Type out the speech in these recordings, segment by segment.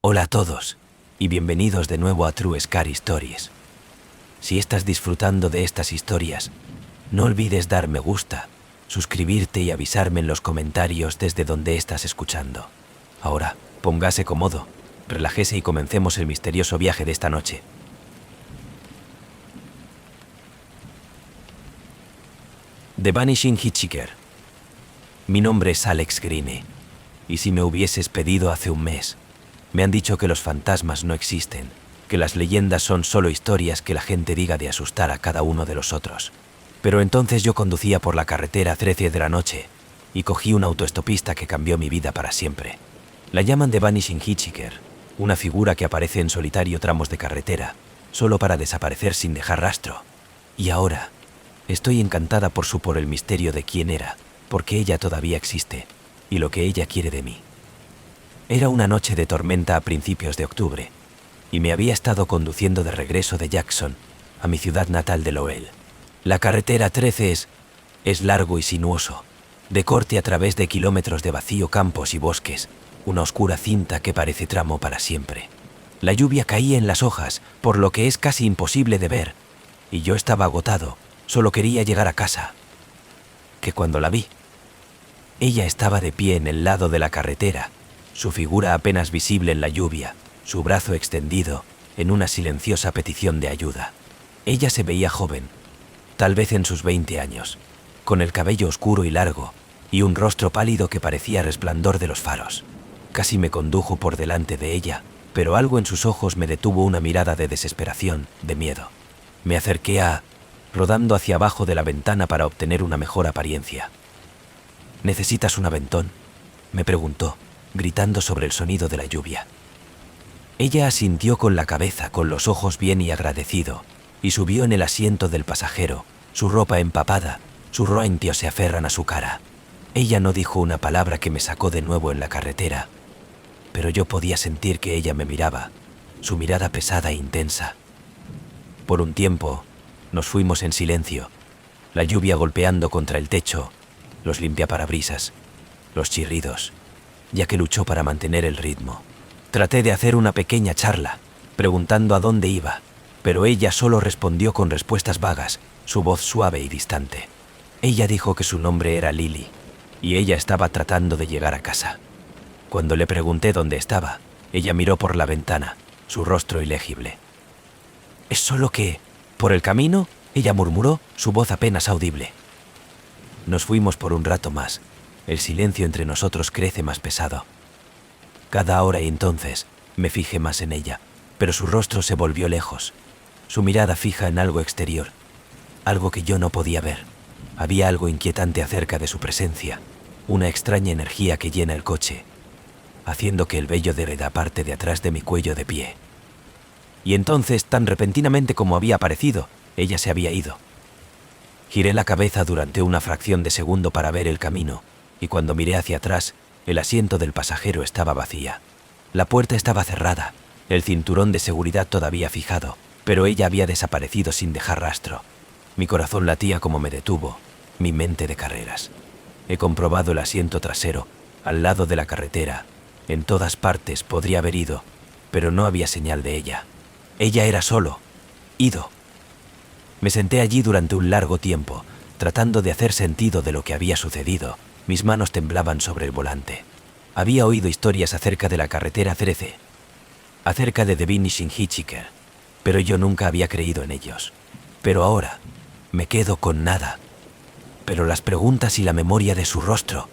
Hola a todos, y bienvenidos de nuevo a True Scary Stories. Si estás disfrutando de estas historias, no olvides dar me gusta, suscribirte y avisarme en los comentarios desde donde estás escuchando. Ahora, póngase cómodo, relájese y comencemos el misterioso viaje de esta noche. The Vanishing Hitchhiker. Mi nombre es Alex Greene, y si me hubieses pedido hace un mes, me han dicho que los fantasmas no existen, que las leyendas son solo historias que la gente diga de asustar a cada uno de los otros. Pero entonces yo conducía por la carretera 13 de la noche y cogí un autoestopista que cambió mi vida para siempre. La llaman The Vanishing Hitchhiker, una figura que aparece en solitario tramos de carretera, solo para desaparecer sin dejar rastro. Y ahora, estoy encantada por el misterio de quién era, porque ella todavía existe, y lo que ella quiere de mí. Era una noche de tormenta a principios de octubre, y me había estado conduciendo de regreso de Jackson a mi ciudad natal de Lowell. La carretera 13 es largo y sinuoso, de corte a través de kilómetros de vacío, campos y bosques, una oscura cinta que parece tramo para siempre. La lluvia caía en las hojas, por lo que es casi imposible de ver, y yo estaba agotado, solo quería llegar a casa. Que cuando la vi, ella estaba de pie en el lado de la carretera, su figura apenas visible en la lluvia, su brazo extendido en una silenciosa petición de ayuda. Ella se veía joven, tal vez en sus 20 años, con el cabello oscuro y largo y un rostro pálido que parecía resplandor de los faros. Casi me condujo por delante de ella, pero algo en sus ojos me detuvo, una mirada de desesperación, de miedo. Me acerqué rodando hacia abajo de la ventana para obtener una mejor apariencia. ¿Necesitas un aventón?, me preguntó, gritando sobre el sonido de la lluvia. Ella asintió con la cabeza, con los ojos bien y agradecido, y subió en el asiento del pasajero, su ropa empapada, sus rentios se aferran a su cara. Ella no dijo una palabra, que me sacó de nuevo en la carretera, pero yo podía sentir que ella me miraba, su mirada pesada e intensa. Por un tiempo, nos fuimos en silencio, la lluvia golpeando contra el techo, los limpiaparabrisas, los chirridos, ya que luchó para mantener el ritmo. Traté de hacer una pequeña charla, preguntando a dónde iba, pero ella solo respondió con respuestas vagas, su voz suave y distante. Ella dijo que su nombre era Lily, y ella estaba tratando de llegar a casa. Cuando le pregunté dónde estaba, ella miró por la ventana, su rostro ilegible. «¿Es solo que, por el camino?», ella murmuró, su voz apenas audible. Nos fuimos por un rato más. El silencio entre nosotros crece más pesado. Cada hora y entonces me fijé más en ella, pero su rostro se volvió lejos, su mirada fija en algo exterior, algo que yo no podía ver. Había algo inquietante acerca de su presencia, una extraña energía que llena el coche, haciendo que el vello de la parte de atrás de mi cuello de pie. Y entonces, tan repentinamente como había aparecido, ella se había ido. Giré la cabeza durante una fracción de segundo para ver el camino, y cuando miré hacia atrás, el asiento del pasajero estaba vacía. La puerta estaba cerrada, el cinturón de seguridad todavía fijado, pero ella había desaparecido sin dejar rastro. Mi corazón latía como me detuvo, mi mente de carreras. He comprobado el asiento trasero, al lado de la carretera. En todas partes podría haber ido, pero no había señal de ella. Ella era solo, ido. Me senté allí durante un largo tiempo, tratando de hacer sentido de lo que había sucedido. Mis manos temblaban sobre el volante. Había oído historias acerca de la carretera 13, acerca de The Vanishing Hitchhiker, pero yo nunca había creído en ellos. Pero ahora me quedo con nada. Pero las preguntas y la memoria de su rostro,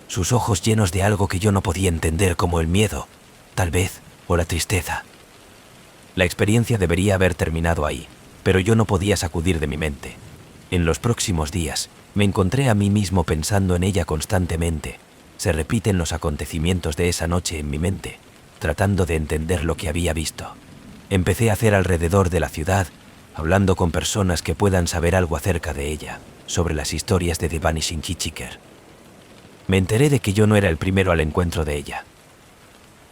sus ojos llenos de algo que yo no podía entender, como el miedo, tal vez, o la tristeza. La experiencia debería haber terminado ahí, pero yo no podía sacudir de mi mente. En los próximos días, me encontré a mí mismo pensando en ella constantemente. Se repiten los acontecimientos de esa noche en mi mente, tratando de entender lo que había visto. Empecé a hacer alrededor de la ciudad, hablando con personas que puedan saber algo acerca de ella, sobre las historias de The Vanishing Hitchhiker. Me enteré de que yo no era el primero al encuentro de ella.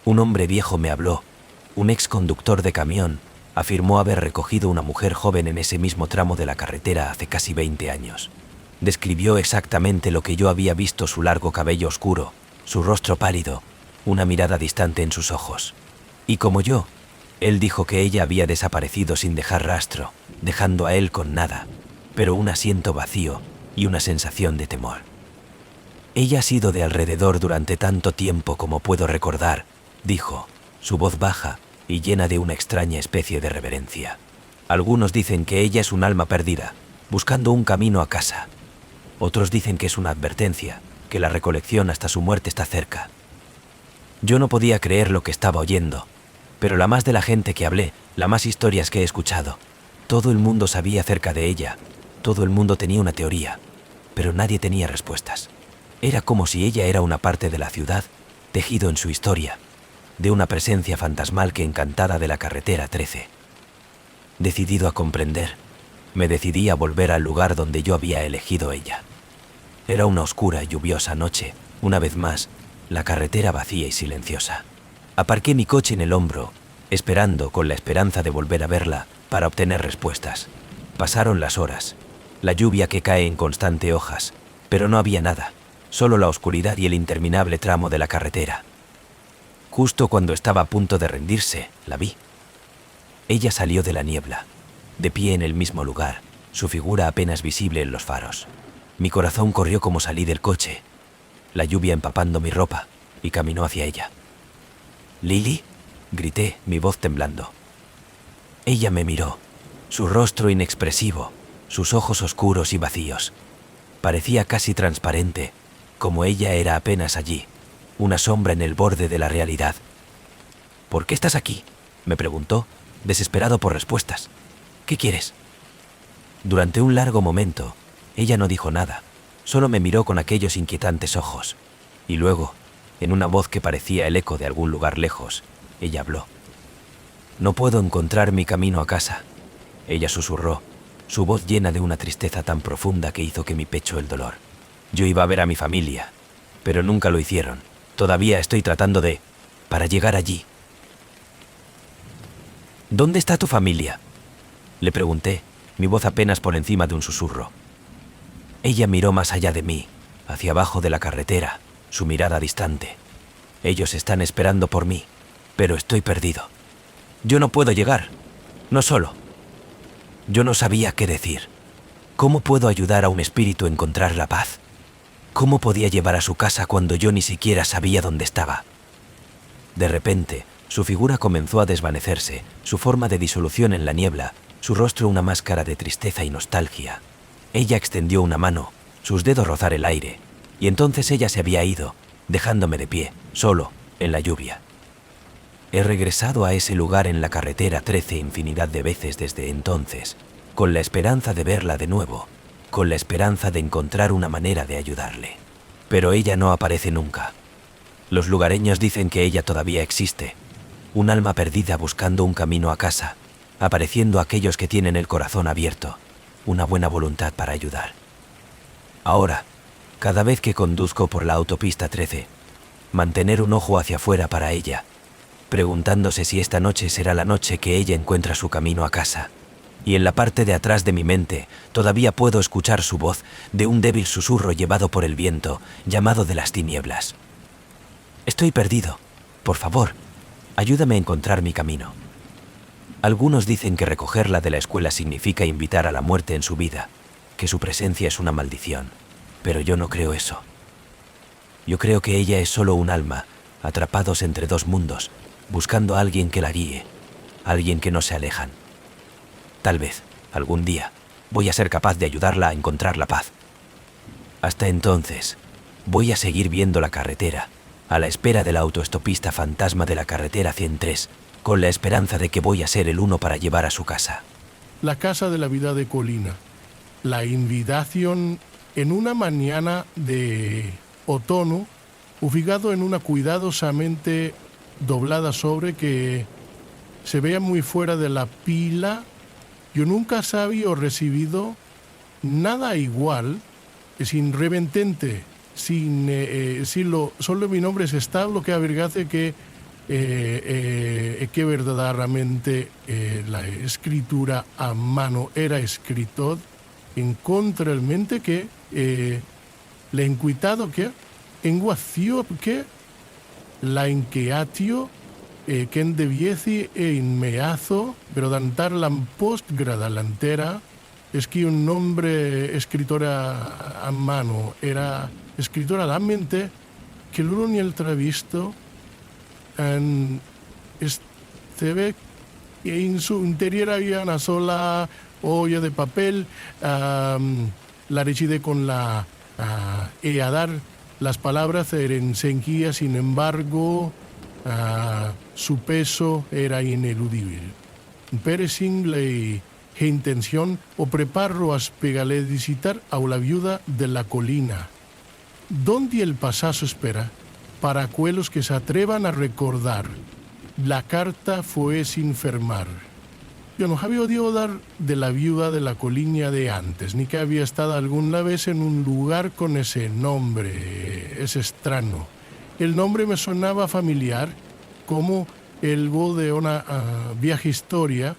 Un hombre viejo me habló, un ex conductor de camión, afirmó haber recogido una mujer joven en ese mismo tramo de la carretera hace casi 20 años. Describió exactamente lo que yo había visto: su largo cabello oscuro, su rostro pálido, una mirada distante en sus ojos. Y como yo, él dijo que ella había desaparecido sin dejar rastro, dejando a él con nada, pero un asiento vacío y una sensación de temor. Ella ha sido de alrededor durante tanto tiempo como puedo recordar, dijo, su voz baja y llena de una extraña especie de reverencia. Algunos dicen que ella es un alma perdida, buscando un camino a casa. Otros dicen que es una advertencia, que la recolección hasta su muerte está cerca. Yo no podía creer lo que estaba oyendo, pero la más de la gente que hablé, la más historias que he escuchado, todo el mundo sabía acerca de ella, todo el mundo tenía una teoría, pero nadie tenía respuestas. Era como si ella era una parte de la ciudad, tejido en su historia, de una presencia fantasmal que encantada de la carretera 13. Decidido a comprender, me decidí a volver al lugar donde yo había elegido ella. Era una oscura y lluviosa noche, una vez más, la carretera vacía y silenciosa. Aparqué mi coche en el hombro, esperando con la esperanza de volver a verla para obtener respuestas. Pasaron las horas, la lluvia que cae en constante hojas, pero no había nada, solo la oscuridad y el interminable tramo de la carretera. Justo cuando estaba a punto de rendirse, la vi. Ella salió de la niebla, de pie en el mismo lugar, su figura apenas visible en los faros. Mi corazón corrió como salí del coche, la lluvia empapando mi ropa, y caminó hacia ella. «¿Lily?», grité, mi voz temblando. Ella me miró, su rostro inexpresivo, sus ojos oscuros y vacíos. Parecía casi transparente, como ella era apenas allí, una sombra en el borde de la realidad. «¿Por qué estás aquí?», me preguntó, desesperado por respuestas. «¿Qué quieres?». Durante un largo momento, ella no dijo nada, solo me miró con aquellos inquietantes ojos, y luego, en una voz que parecía el eco de algún lugar lejos, ella habló. «No puedo encontrar mi camino a casa», ella susurró, su voz llena de una tristeza tan profunda que hizo que mi pecho el dolor. Yo iba a ver a mi familia, pero nunca lo hicieron. Todavía estoy tratando para llegar allí. «¿Dónde está tu familia?», le pregunté, mi voz apenas por encima de un susurro. Ella miró más allá de mí, hacia abajo de la carretera, su mirada distante. «Ellos están esperando por mí, pero estoy perdido. Yo no puedo llegar, no solo». Yo no sabía qué decir. ¿Cómo puedo ayudar a un espíritu a encontrar la paz? ¿Cómo podía llevar a su casa cuando yo ni siquiera sabía dónde estaba? De repente, su figura comenzó a desvanecerse, su forma de disolución en la niebla, su rostro una máscara de tristeza y nostalgia. Ella extendió una mano, sus dedos rozar el aire, y entonces ella se había ido, dejándome de pie, solo, en la lluvia. He regresado a ese lugar en la carretera 13 infinidad de veces desde entonces, con la esperanza de verla de nuevo, con la esperanza de encontrar una manera de ayudarle. Pero ella no aparece nunca. Los lugareños dicen que ella todavía existe, un alma perdida buscando un camino a casa, apareciendo a aquellos que tienen el corazón abierto, una buena voluntad para ayudar. Ahora, cada vez que conduzco por la autopista 13, mantener un ojo hacia afuera para ella, preguntándose si esta noche será la noche que ella encuentra su camino a casa. Y en la parte de atrás de mi mente todavía puedo escuchar su voz de un débil susurro llevado por el viento, llamado de las tinieblas. «Estoy perdido. Por favor, ayúdame a encontrar mi camino». Algunos dicen que recogerla de la escuela significa invitar a la muerte en su vida, que su presencia es una maldición, pero yo no creo eso. Yo creo que ella es solo un alma, atrapados entre dos mundos, buscando a alguien que la guíe, alguien que no se alejan. Tal vez, algún día, voy a ser capaz de ayudarla a encontrar la paz. Hasta entonces, voy a seguir viendo la carretera, a la espera del autoestopista fantasma de la carretera 103, con la esperanza de que voy a ser el uno para llevar a su casa. La casa de la vida de Colina. La invitación en una mañana de otoño, ubicado en una cuidadosamente doblada sobre que se vea muy fuera de la pila. Yo nunca sabía o recibido nada igual, sin reventente, solo mi nombre es establo que avergate que verdaderamente la escritura a mano era escrito en contra el mente que le inquitado que enguació que la inquiatio che deviesi e inmediato, pero dantar la postgrada delantera, es que un nombre escritora a mano, era escritora la mente, que luego ni el travisto, se ve que en su interior había una sola olla de papel, la decide con la y a dar las palabras eran sencillas, sin embargo, su peso era ineludible. Per single e intención o preparo a spegale visitar a la viuda de la colina, donde el pasazo espera para aquellos que se atrevan a recordar. La carta fue sin firmar. Yo no había oído dar de la viuda de la colina de antes, ni que había estado alguna vez en un lugar con ese nombre. Es extraño. El nombre me sonaba familiar, como el voz de una vieja historia,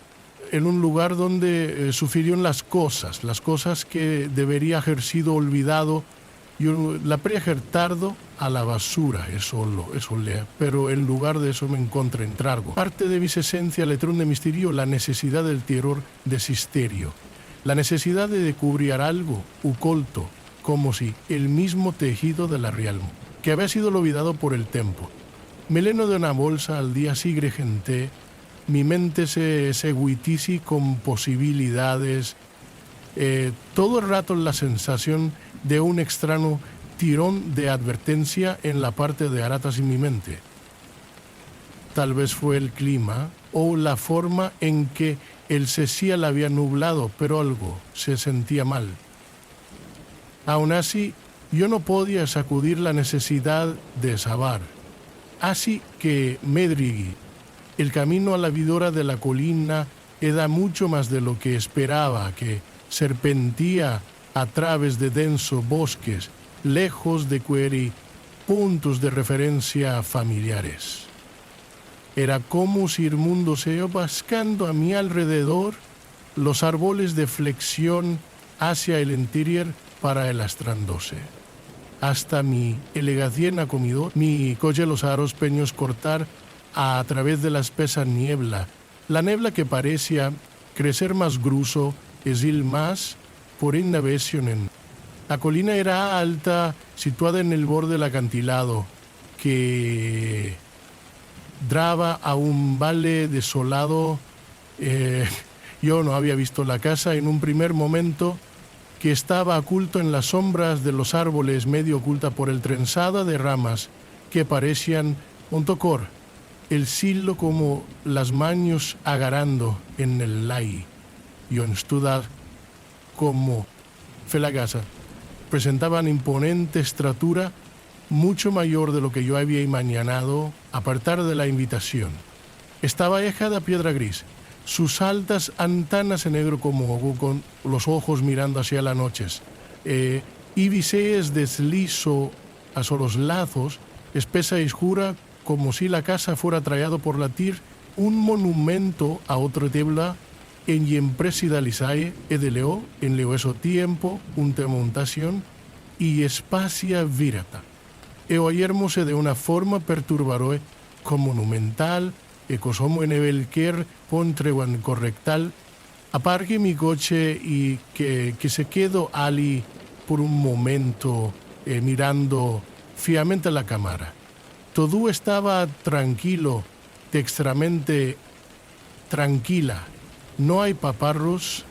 en un lugar donde sufrieron las cosas que debería haber sido olvidado. Yo la preger tardo a la basura, eso lea, pero en lugar de eso me encontré en trago. Parte de mi esencia le de misterio la necesidad del terror de sisterio, la necesidad de descubrir algo oculto, como si el mismo tejido de la realma, que había sido olvidado por el tiempo. Me leno de una bolsa al día sigre gente, mi mente se guitisi con posibilidades, todo el rato la sensación de un extraño tirón de advertencia en la parte de aratas en mi mente. Tal vez fue el clima o la forma en que el cecial había nublado, pero algo se sentía mal. Aún así, yo no podía sacudir la necesidad de saber. Así que medrigui, el camino a la vidora de la colina era mucho más de lo que esperaba, que serpentía a través de densos bosques, lejos de queri puntos de referencia familiares. Era como si el mundo se iba buscando a mi alrededor los árboles de flexión hacia el interior para el astrándose. Hasta mi elegación comidor, mi coche los aros peños cortar a través de la espesa niebla, la niebla que parecía crecer más grueso, es el más por innavesionen. La colina era alta, situada en el borde del acantilado, que daba a un valle desolado. Yo no había visto la casa en un primer momento, que estaba oculto en las sombras de los árboles, medio oculta por el trenzado de ramas que parecían un tocor, el silo como las manos agarrando en el lai. Yo en estudar como fue la casa, presentaban imponente estatura, mucho mayor de lo que yo había imaginado, a partir de la invitación. Estaba hecha de piedra gris, sus altas antanas en negro como con los ojos mirando hacia las noches, ibisees deslizo a los lazos, espesa y oscura, como si la casa fuera traído por latir un monumento a otro tebla en Yempresida Lisae e de Leo, en Leo eso tiempo, un temontación y espacia virata. E oyérmose de una forma perturbaroe como monumental, e cosomo en evelquer pontreguan correctal, aparque mi coche y que se quedó ali por un momento mirando fiamente la cámara. Todo estaba tranquilo, dextramente tranquila. No hay paparros,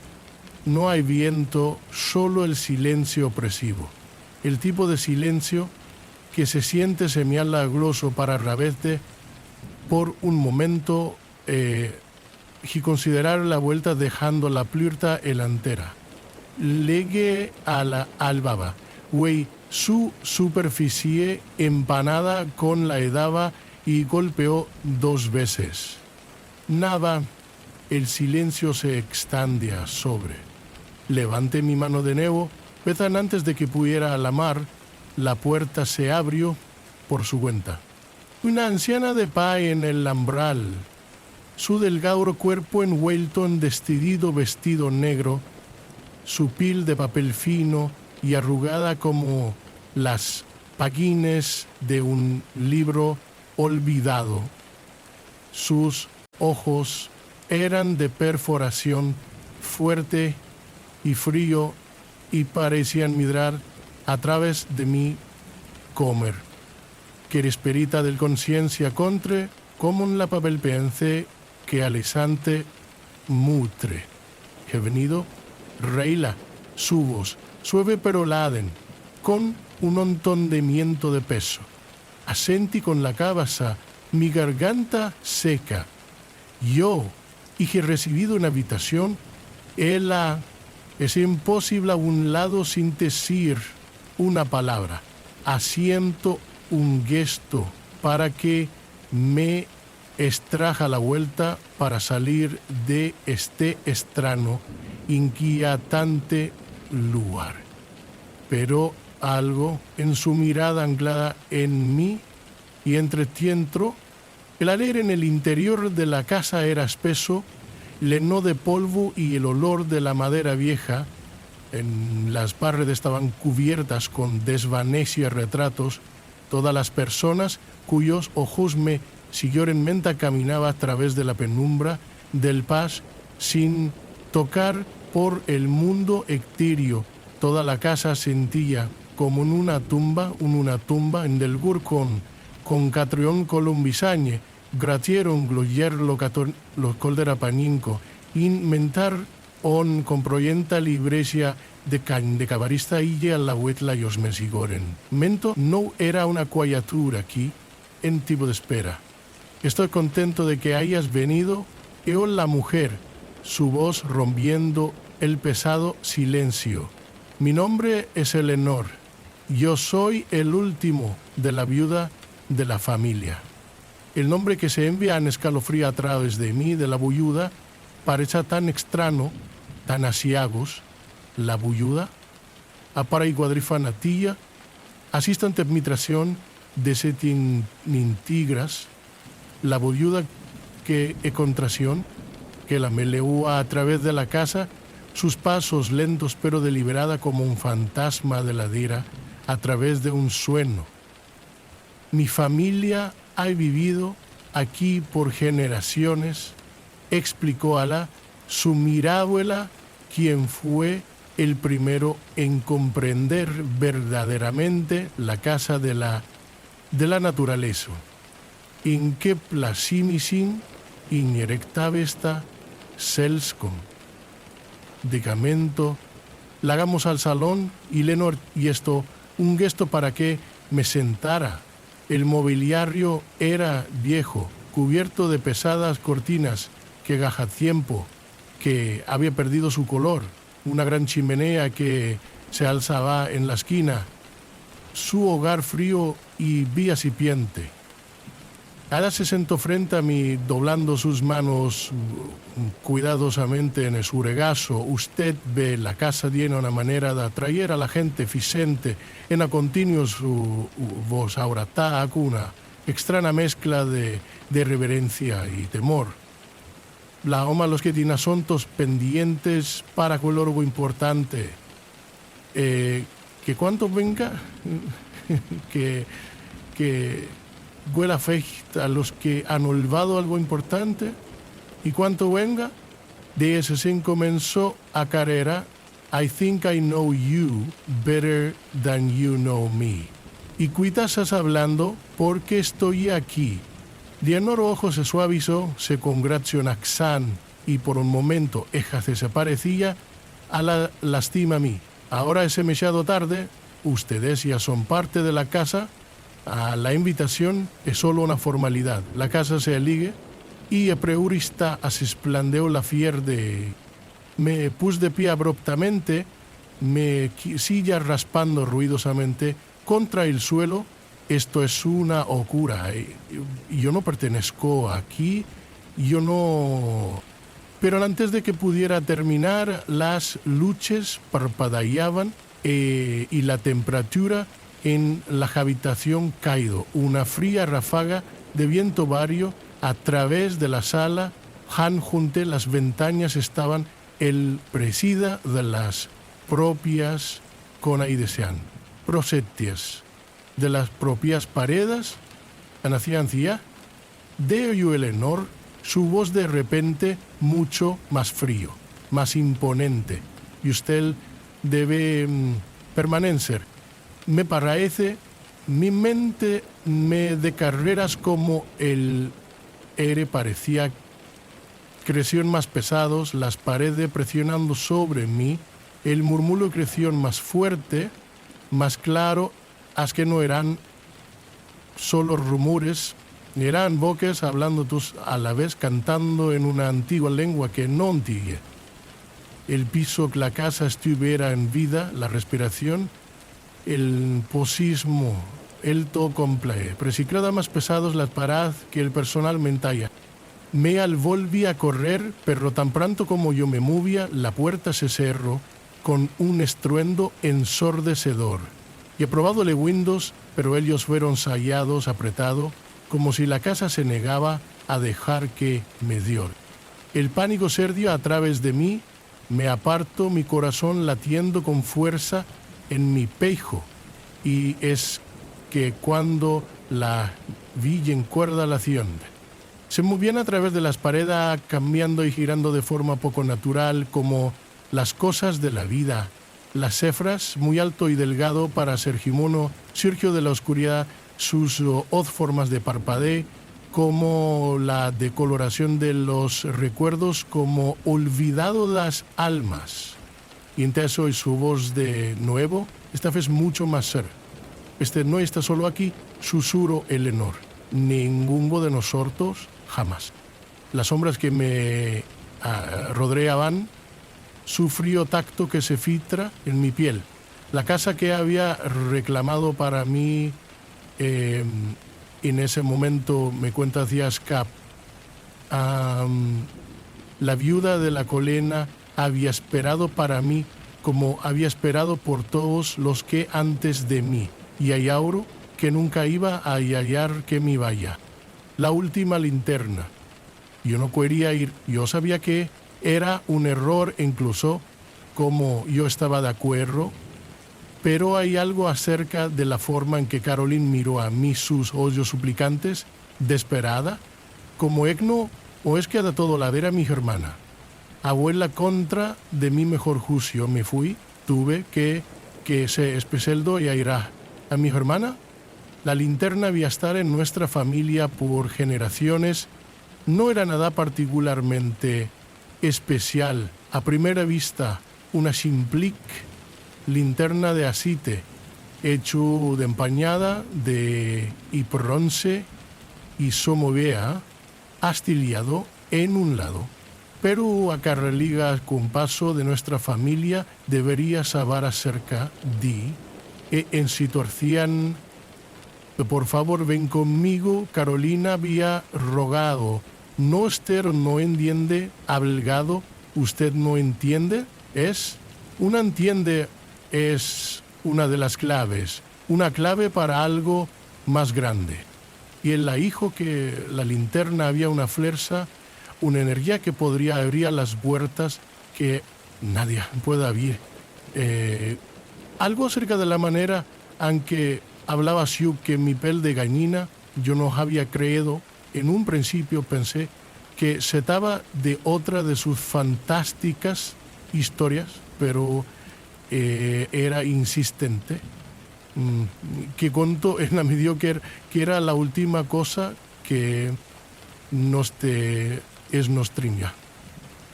no hay viento, solo el silencio opresivo. El tipo de silencio que se siente semialagroso para rabete por un momento y considerar la vuelta dejando la plurta delantera. Legue a la albaba, güey, su superficie empanada con la edava y golpeó 2 veces. Nada. El silencio se extendía sobre. Levanté mi mano de nuevo, pero antes de que pudiera alamar, la puerta se abrió por su cuenta. Una anciana de pie en el umbral, su delgado cuerpo envuelto en decidido vestido negro, su piel de papel fino y arrugada como las páginas de un libro olvidado. Sus ojos eran de perforación fuerte y frío y parecían mirar a través de mi comer. Que l'esperita del conciencia contre como en la papel pense que alesante mutre. He venido reila, subos, sueve pero laden, con un ontondimiento de peso. Asenti con la cabeza, mi garganta seca. Yo, y he recibido una habitación, ella es imposible a un lado sin decir una palabra. Asiento un gesto para que me extraja la vuelta para salir de este extraño, inquietante lugar. Pero algo en su mirada anclada en mí y entretiempo, el aire en el interior de la casa era espeso, lleno de polvo y el olor de la madera vieja. En las paredes estaban cubiertas con desvanecidos retratos. Todas las personas cuyos ojos me siguieron mientras caminaba a través de la penumbra del paz sin tocar por el mundo etéreo. Toda la casa sentía como en una tumba en del gur con catrión columbisañe, gratieron gloyer lo coldera paninco, inventar on comproyenta libresia de cabarista ille a la huetla y os mesigoren. Mento no era una criatura aquí, en tipo de espera. Estoy contento de que hayas venido, yo la mujer, su voz rompiendo el pesado silencio. Mi nombre es Eleanor. Yo soy el último de la viuda de la familia. El nombre que se envía en escalofrío a través de mí, de la viuda, parece tan extraño, tan asiagos. La viuda, apara y cuadrifanatilla, asistente administración de setin tigras, la viuda que e contracción, que la meleúa a través de la casa, sus pasos lentos pero deliberada como un fantasma de ladera a través de un sueño. Mi familia ha vivido aquí por generaciones, explicó Alá, su mirabuela, quien fue el primero en comprender verdaderamente la casa de la naturaleza. In que placimisin inerectavesta selscom. Digamento, llegamos al salón y Lenor y esto un gesto para que me sentara. El mobiliario era viejo, cubierto de pesadas cortinas que gaja tiempo, que había perdido su color, una gran chimenea que se alzaba en la esquina, su hogar frío y viacipiente. Ada se sentó frente a mí, doblando sus manos cuidadosamente en su regazo. Usted ve la casa llena una manera de atraer a la gente ficente, en a continuo su voz aurata, una extraña mezcla de reverencia y temor. La oma los que tiene asuntos pendientes para cual algo importante. Que cuando venga, que huela feita a los que han olvidado algo importante, y cuando venga, de ese sin comenzó a carrera, I think I know you better than you know me. Y cuitas hablando porque estoy aquí. Dianor ojo se suavizó, se congració en Axán, y por un momento ella desaparecía, a la lastima a mí. Ahora es demasiado tarde, ustedes ya son parte de la casa. La invitación es solo una formalidad. La casa se eligue y a preurista se esplandeó la fier de... Me puse de pie abruptamente, me silla raspando ruidosamente contra el suelo. Esto es una locura. Yo no pertenezco aquí, yo no... Pero antes de que pudiera terminar, las luces parpadeaban y la temperatura en la habitación caído. Una fría ráfaga de viento vario a través de la sala. Han junte las ventanas estaban el presida de las propias conaidesean. Prosetias de las propias paredes, en la ciencia, de oyó Eleanor su voz de repente mucho más frío, más imponente, y usted debe permanecer. Me parece, mi mente me de carreras como el aire parecía crecieron más pesados, las paredes presionando sobre mí, el murmullo creció más fuerte, más claro, hasta que no eran solo rumores, eran voces hablando todos a la vez, cantando en una antigua lengua que no entiende. El piso que la casa estuviera en vida, la respiración, el posismo, el todo completo, pero si quedaban más pesados las paradas que el personal mentalla. Me volví a correr, pero tan pronto como yo me movía, la puerta se cerró con un estruendo ensordecedor. Y he probado los Windows, pero ellos fueron sallados, apretados, como si la casa se negaba a dejar que me dio. El pánico cerdió a través de mí, me aparto, mi corazón latiendo con fuerza en mi pecho. Y es que cuando la vi en cuerdalación, se movían a través de las paredes, cambiando y girando de forma poco natural, como las cosas de la vida. Las cefras, muy alto y delgado para Sergimono, surgió de la oscuridad sus formas de parpadeo, como la decoloración de los recuerdos, como olvidado las almas. Y entonces hoy su voz de nuevo, esta vez mucho más cerca. No está solo aquí, susurró Eleanor. Ninguno de nosotros jamás. Las sombras que me rodeaban, su frío tacto que se filtra en mi piel. La casa que había reclamado para mí en ese momento, me cuenta Ciascap, la viuda de la colina había esperado para mí como había esperado por todos los que antes de mí, y hay auro que nunca iba a hallar que me vaya. La última linterna. Yo no quería ir, yo sabía que era un error incluso, como yo estaba de acuerdo, pero hay algo acerca de la forma en que Caroline miró a mí sus ojos suplicantes, desesperada, como Egno, o es que de todo la ver a mi hermana. Abuela contra de mi mejor juicio me fui, tuve que se espeseldo y irá. A mi hermana, la linterna había estar en nuestra familia por generaciones, no era nada particularmente especial. A primera vista, una simplic linterna de acite, hecho de empañada y bronce y somovea, astillado en un lado. Pero a carreligas con paso de nuestra familia debería saber acerca de en situación. Por favor, ven conmigo. Carolina había rogado. No, Esther no entiende, abelgado. ¿Usted no entiende? Es una de las claves. Una clave para algo más grande. Y en la hijo que la linterna había una fuerza, una energía que podría abrir las puertas que nadie pueda abrir. Algo acerca de la manera en que hablaba Siu, que mi piel de gallina, yo no había creído. En un principio pensé que se trataba de otra de sus fantásticas historias, pero era insistente. Que contó en la medida que era la última cosa que nos tringa.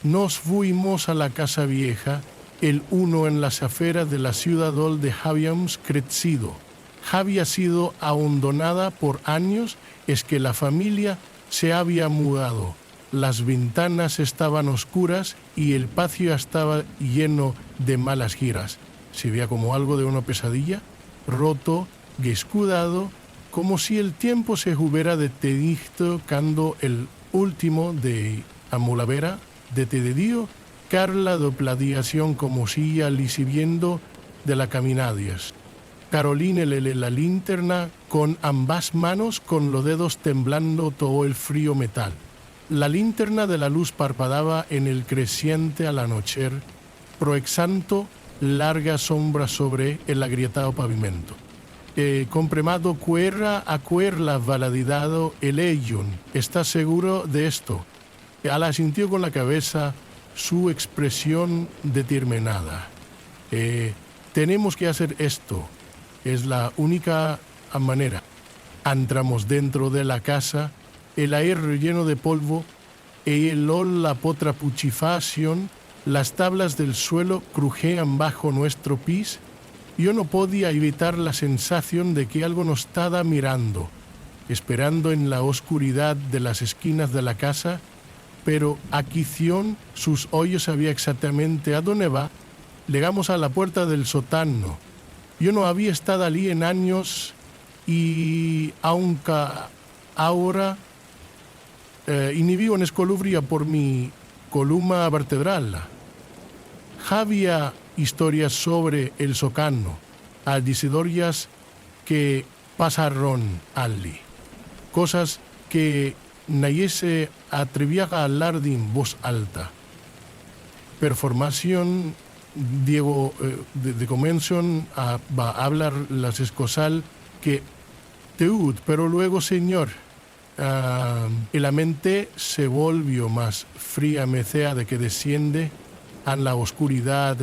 Nos fuimos a la casa vieja, el uno en las afueras de la ciudad donde habíamos crecido. Había sido abandonada por años, es que la familia se había mudado. Las ventanas estaban oscuras y el patio estaba lleno de malas giras. Se veía como algo de una pesadilla, roto, escudado, como si el tiempo se hubiera detenido cuando el último de Amulavera de Tededio, Carla de pladiación como silla lisiviendo de la caminadias. Caroline la linterna con ambas manos, con los dedos temblando todo el frío metal. La linterna de la luz parpadeaba en el creciente al anochecer, proyectando larga sombra sobre el agrietado pavimento. compremado cuerra a cuerla validado eleion. ¿Estás seguro de esto? Al asintió con la cabeza, su expresión determinada. Tenemos que hacer esto. Es la única manera. Entramos dentro de la casa, el aire lleno de polvo, el la potra puchifación, las tablas del suelo crujían bajo nuestro pis. Yo no podía evitar la sensación de que algo nos estaba mirando, esperando en la oscuridad de las esquinas de la casa, pero aquición sus ojos sabía exactamente a dónde va. Llegamos a la puerta del sótano. Yo no había estado allí en años y aunque ahora inhibido en escolubria por mi columna vertebral. Había historias sobre el socano, historias que pasaron allí, cosas que nadie se atrevía a hablar en voz alta. Performación, Diego, de convención va a hablar las escosal que teud, pero luego, señor, y la mente se volvió más fría mecea de que desciende a la oscuridad,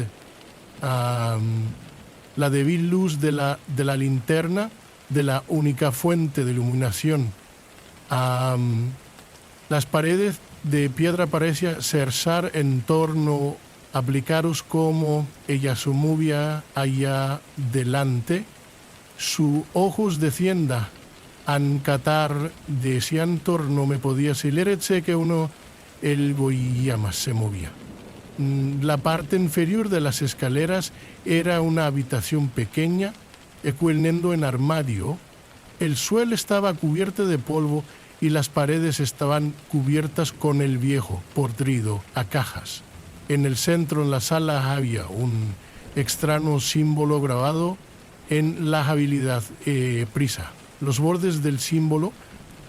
la débil luz de la linterna, de la única fuente de iluminación. Las paredes de piedra parecían cerzar en torno a aplicaros como ella se movía allá delante, sus ojos de cienda, ancatar de ese entorno me podía silerse que uno el más se movía. La parte inferior de las escaleras era una habitación pequeña, ecuelnendo en armario. El suelo estaba cubierto de polvo y las paredes estaban cubiertas con el viejo, podrido, a cajas. En el centro, en la sala, había un extraño símbolo grabado en la habilidad prisa. Los bordes del símbolo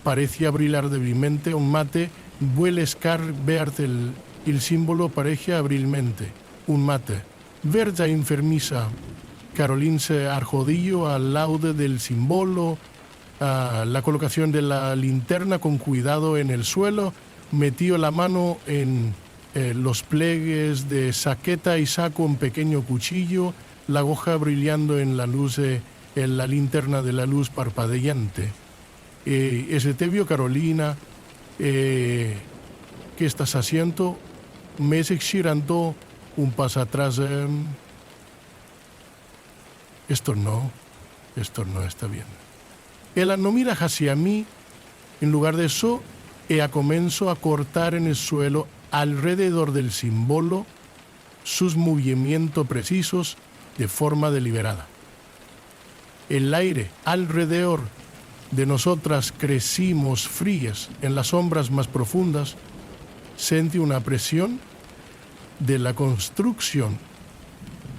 parecía brillar débilmente, un mate vuele escar verde el símbolo parecía brilmente, un mate. Verja enfermiza, Carolín se arrodilló al lado del símbolo, la colocación de la linterna con cuidado en el suelo, metió la mano en los pliegues de saqueta y sacó un pequeño cuchillo, la hoja brillando en la luz, en la linterna de la luz parpadeante. Ese te vio, Carolina, ¿qué estás haciendo? Me girando un paso atrás. Esto no está bien. Ella no mira hacia mí, en lugar de eso, ella comenzó a cortar en el suelo alrededor del símbolo sus movimientos precisos de forma deliberada. El aire alrededor de nosotras crecimos frías en las sombras más profundas. Sentí una presión de la construcción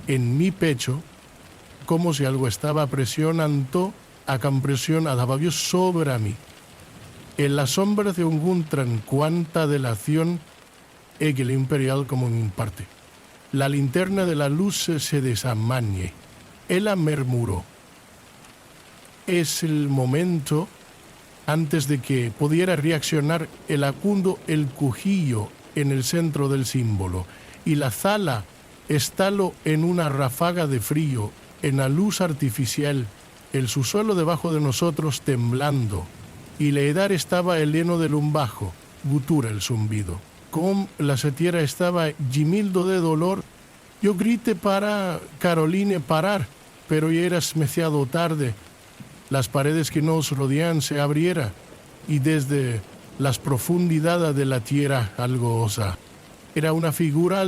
en mi pecho, como si algo estaba presionando a compresión a la sobre mí. En la sombra de encuentran cuanta delación el imperial como en parte. La linterna de la luz se desamañe. Ella murmuró. Es el momento, antes de que pudiera reaccionar, el acundo el cujillo en el centro del símbolo y la sala estalló en una ráfaga de frío, en la luz artificial, el subsuelo debajo de nosotros temblando, y la edad estaba el lleno de lumbajo, gutura el zumbido. Como la tierra estaba gimiendo de dolor, yo grité para Caroline parar, pero ya era demasiado tarde. Las paredes que nos rodean se abrieran y desde las profundidades de la tierra algo osa. Era una figura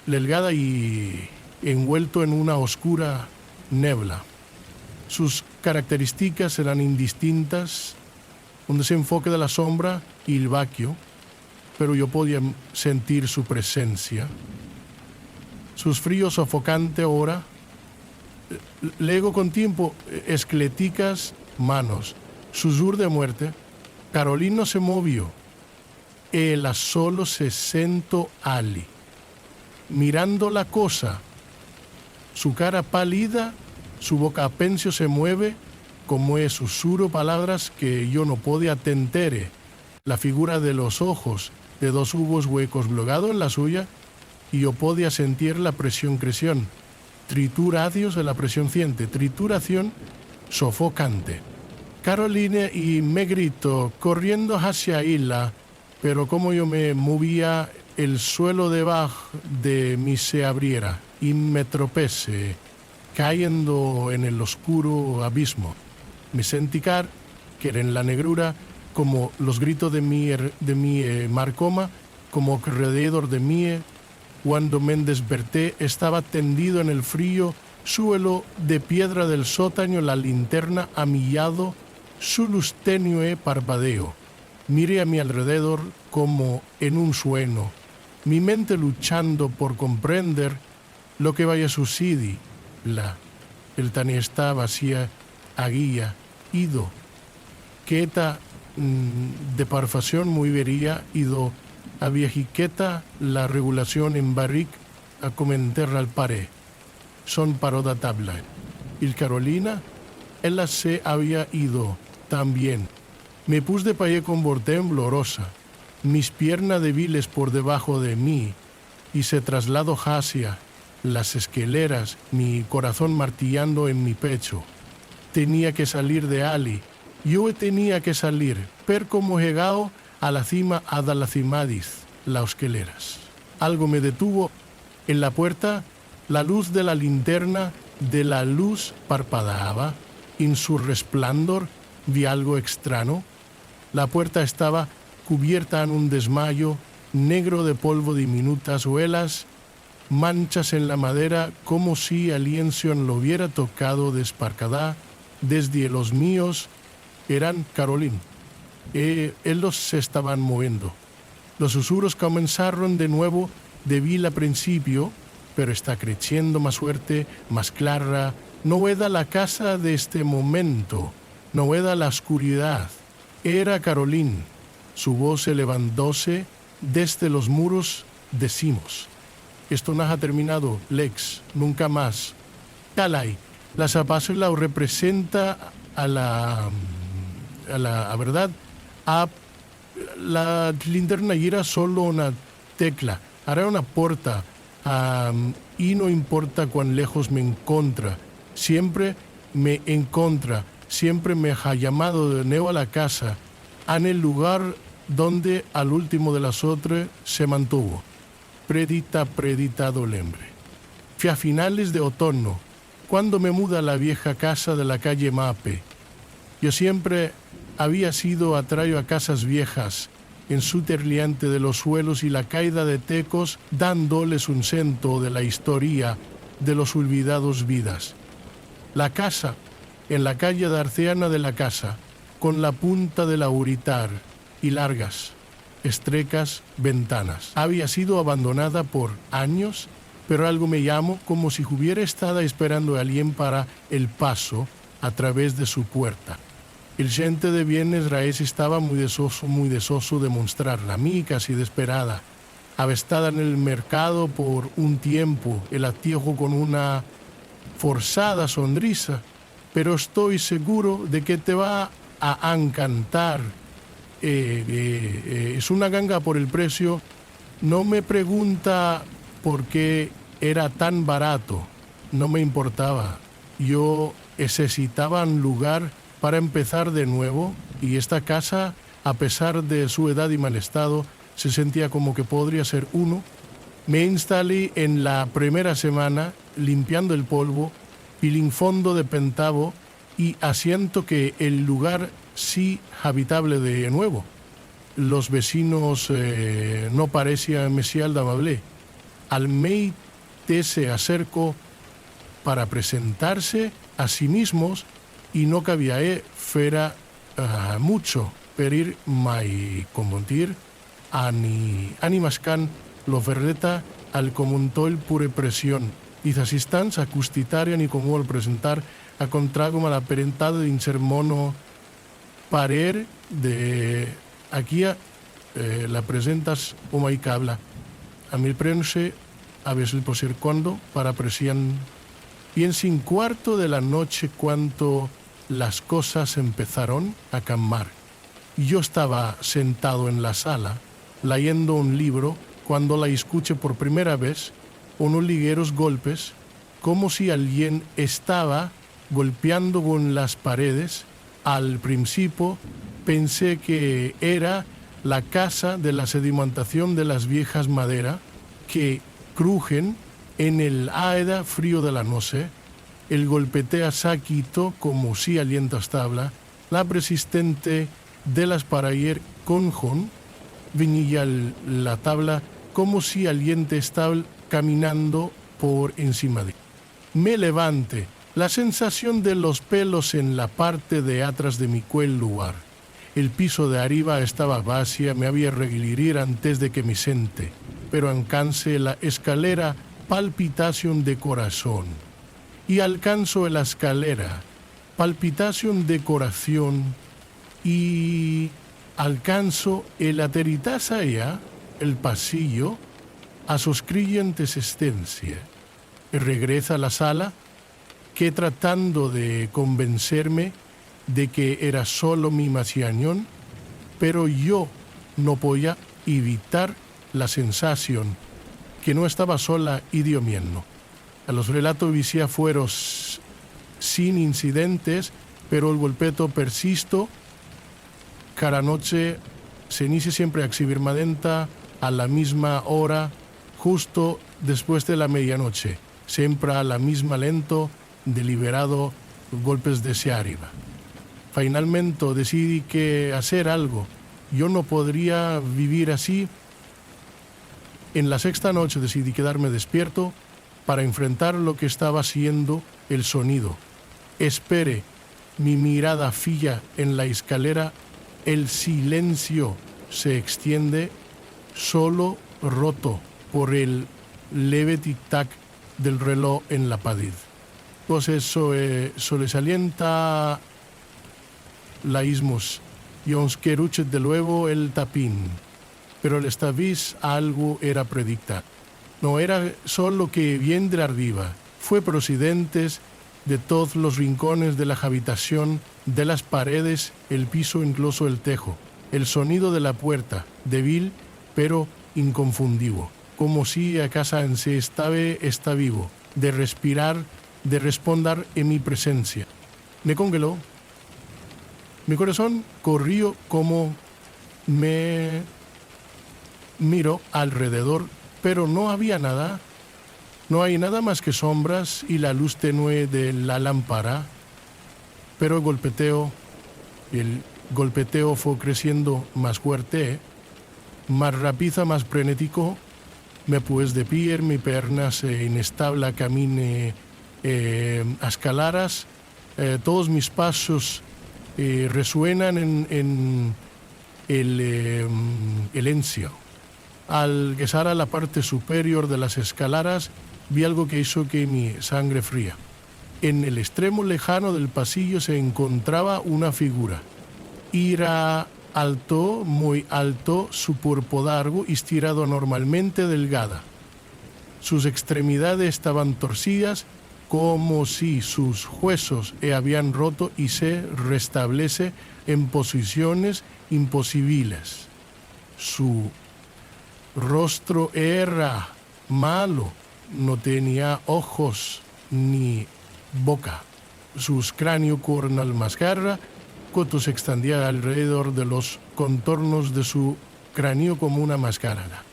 delgada y envuelto en una oscura nebla. Sus características eran indistintas, un desenfoque de la sombra y el vacío, pero yo podía sentir su presencia. Sus fríos sofocantes ahora, luego con tiempo esqueléticas manos, susur de muerte. Carolina no se movió. Ella solo se sentó allí, mirando la cosa. Su cara pálida, su boca apencio se mueve, como es susurro palabras que yo no podía tentere. La figura de los ojos, de dos uvos huecos blogado en la suya, y yo podía sentir la presión creción. Trituracios de la presión ciente, trituración sofocante. Caroline y me gritó, corriendo hacia ella, pero como yo me movía, el suelo debajo de mí se abriera y me tropecé, cayendo en el oscuro abismo. Me sentí que era en la negrura, como los gritos de mi marcoma, como alrededor de mí. Cuando me desperté, estaba tendido en el frío suelo de piedra del sótano, la linterna a mi lado, su luz tenue parpadeo. Miré a mi alrededor como en un sueño, mi mente luchando por comprender lo que vaya a suceder. El tani está vacía, aguía, ido. Queta de parfación muy vería, ido a viejiqueta la regulación en barric a comentar al pare. Son paroda tabla. Y Carolina, ella se había ido también. Me puse de pie con temblorosa, mis piernas débiles por debajo de mí, y se trasladó hacia las escaleras, mi corazón martillando en mi pecho. Tenía que salir de Ali. Yo tenía que salir, per como llegado a la cima ad la cimadis, las escaleras. Algo me detuvo en la puerta, la luz de la linterna de la luz parpadeaba, en su resplandor vi algo extraño. La puerta estaba cubierta en un desmayo negro de polvo, diminutas huelas, manchas en la madera, como si el lienzo lo hubiera tocado desparcada. Desde los míos eran Caroline. Ellos se estaban moviendo. Los susurros comenzaron de nuevo de vil al principio, pero está creciendo más fuerte, más clara. No era la casa de este momento, no era la oscuridad. Era Caroline. Su voz se levantóse desde los muros. Decimos: esto no ha terminado, Lex, nunca más. Calai, la zapácula representa a la verdad, a la linterna y era solo una tecla, hará una puerta, y no importa cuán lejos me encuentra, siempre me encuentra, siempre me ha llamado de nuevo a la casa, en el lugar donde al último de las otras se mantuvo. Predita dolembre. Fue a finales de otoño, cuando me muda a la vieja casa de la calle Mape. Yo siempre había sido atraído a casas viejas, en su terliante de los suelos y la caída de tecos, dándoles un centro de la historia de los olvidados vidas. La casa, en la calle Darciana de la Casa, con la punta de la uritar y largas, estrecas ventanas. Había sido abandonada por años, pero algo me llamó como si hubiera estado esperando a alguien para el paso a través de su puerta. El gente de bienes raíces estaba muy desoso de mostrarla, a mí casi desesperada, avestada en el mercado por un tiempo, el atiejo con una forzada sonrisa, pero estoy seguro de que te va a encantar. Es una ganga por el precio. No me pregunta por qué era tan barato, no me importaba. Yo necesitaba un lugar para empezar de nuevo, y esta casa, a pesar de su edad y mal estado, se sentía como que podría ser uno. Me instalé en la primera semana, limpiando el polvo, pilinfondo de pentavo, y asiento que el lugar sí habitable de nuevo. Los vecinos no parecían mesial de amable. Almeida se acercó para presentarse a sí mismos, y no cabía fuera mucho pedir mai conmontir ani mascan lo ferreta al comuntol pure presión y asistans a custitarian y como al presentar a contrago malaperentado de insermono parer de aquí la presentas o mai cabla a mil prense a veces el posir cuando para presión Y en 5:15 de la noche, cuando las cosas empezaron a calmar, yo estaba sentado en la sala, leyendo un libro, cuando la escuché por primera vez unos ligeros golpes, como si alguien estaba golpeando con las paredes. Al principio pensé que era la casa de la sedimentación de las viejas maderas que crujen en el aire frío de la noche. El golpetea saquito como si alguien estaba, la persistente de las paredes con venía la tabla como si alguien estaba caminando por encima de. Me levanté. La sensación de los pelos en la parte de atrás de mi lugar. El piso de arriba estaba vacía, me había reguilir antes de que me senté, pero alcancé la escalera, palpitación de corazón. Y alcanzo la escalera, palpitación de corazón, y alcanzo el aterrizaje allá, el pasillo, a sus creyentes existencia. Regresa a la sala, que tratando de convencerme de que era solo mi imaginación, pero yo no podía evitar la sensación que no estaba sola y durmiendo. A los relatos visia fueron sin incidentes, pero el golpeto persisto. Cada noche se inicia siempre a exhibir madenta a la misma hora, justo después de la medianoche, siempre a la misma lento, deliberado, golpes de hacia arriba. Finalmente decidí que hacer algo. Yo no podría vivir así. En la sexta noche decidí quedarme despierto para enfrentar lo que estaba haciendo el sonido. Esperé mi mirada fija en la escalera. El silencio se extiende, solo roto por el leve tic-tac del reloj en la pared. Pues eso sobresalienta la ismos y ons queruche de nuevo el tapín. Pero esta vez algo era predicta. No era solo que bien de arriba, fue procedentes de todos los rincones de la habitación, de las paredes, el piso, incluso el tejo. El sonido de la puerta, débil pero inconfundible, como si a casa en sí está vivo, de respirar, de responder en mi presencia. Me congeló. Mi corazón corrió como me miró alrededor, pero no había nada. No hay nada más que sombras y la luz tenue de la lámpara. Pero el golpeteo fue creciendo más fuerte, más rápido, más frenético. Me puse de pie, mi pernas inestable, caminé a escaleras. Todos mis pasos resuenan en el encio. Al llegar a la parte superior de las escaleras, vi algo que hizo que mi sangre fría. En el extremo lejano del pasillo se encontraba una figura. Era alto, muy alto, su cuerpo largo y estirado anormalmente delgada. Sus extremidades estaban torcidas, como si sus huesos habían roto y se restablece en posiciones imposibles. Su rostro era malo, no tenía ojos ni boca. Sus cráneo cornal mascarra, coto se extendía alrededor de los contornos de su cráneo como una mascarada.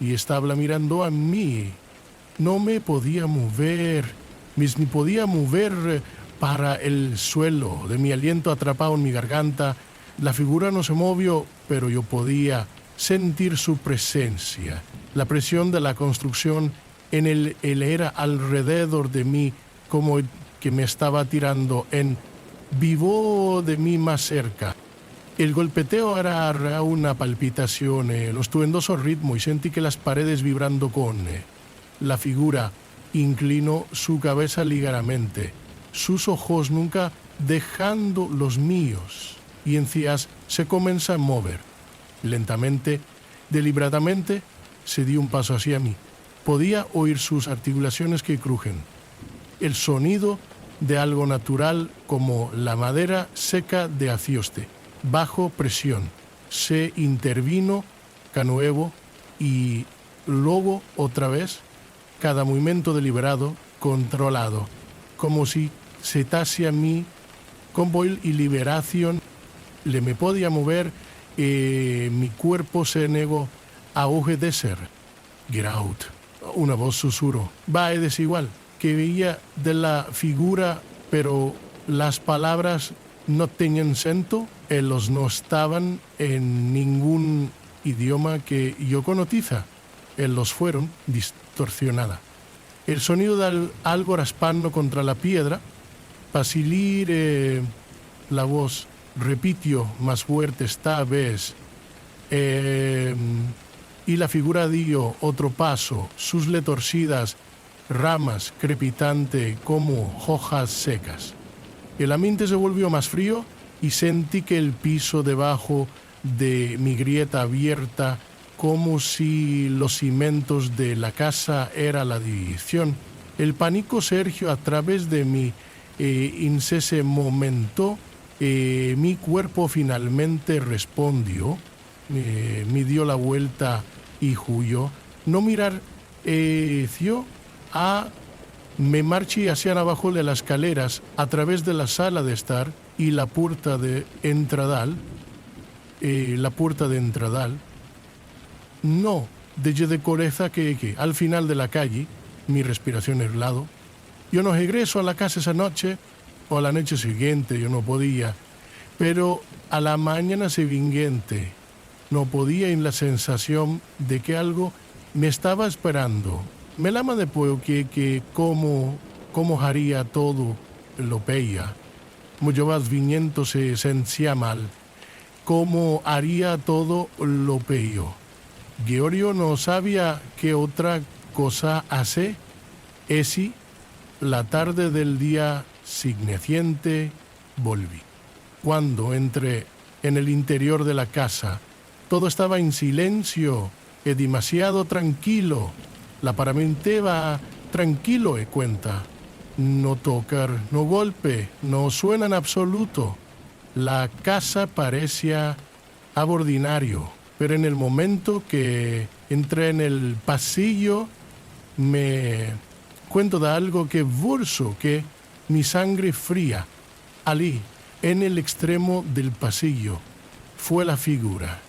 Y estaba mirando a mí. No me podía mover, ni podía mover para el suelo, de mi aliento atrapado en mi garganta. La figura no se movió, pero yo podía sentir su presencia. La presión de la construcción en el era alrededor de mí, como que me estaba tirando en vivo de mí más cerca. El golpeteo era una palpitación, los tuendosos ritmos, y sentí que las paredes vibrando con. La figura inclinó su cabeza ligeramente, sus ojos nunca dejando los míos, y encías se comienza a mover. Lentamente, deliberadamente, se dio un paso hacia mí. Podía oír sus articulaciones que crujen. el sonido de algo natural como la madera seca de acioste, bajo presión. Se intervino nuevo y luego otra vez, cada movimiento deliberado, controlado, como si cetase a mí, con y liberación, le me podía mover, mi cuerpo se negó a obedecer. Get out. Una voz susurró. Va, es desigual, que veía de la figura, pero las palabras no tenían sentido, ellos no estaban en ningún idioma que yo conociera, ellos fueron distorsionadas. El sonido de algo raspando contra la piedra, para salir, la voz repitió más fuerte esta vez, y la figura dio otro paso, sus torcidas ramas crepitante como hojas secas. El ambiente se volvió más frío y sentí que el piso debajo de mi grieta abierta, como si los cimientos de la casa era la división. El pánico surgió a través de mí. En ese momento, mi cuerpo finalmente respondió, me dio la vuelta y huyó. No mirar, me marché hacia abajo de las escaleras a través de la sala de estar y la puerta de entradal. No, de coreza que al final de la calle, mi respiración helado. Yo no regreso a la casa esa noche, o a la noche siguiente, yo no podía, pero a la mañana siguiente no podía en la sensación de que algo me estaba esperando. Me lama después que como haría todo lo veía, mucho más viniendo se sentía mal, como haría todo lo peor. Giorgio no sabía qué otra cosa hace. Esi, la tarde del día siguiente, volví. Cuando entré en el interior de la casa, todo estaba en silencio y demasiado tranquilo. La paramenteva tranquilo y cuenta. No tocar, no golpe, no suena en absoluto. La casa parecía ordinario, pero en el momento que entré en el pasillo, me cuento de algo que burso, que mi sangre fría. Allí, en el extremo del pasillo, fue la figura.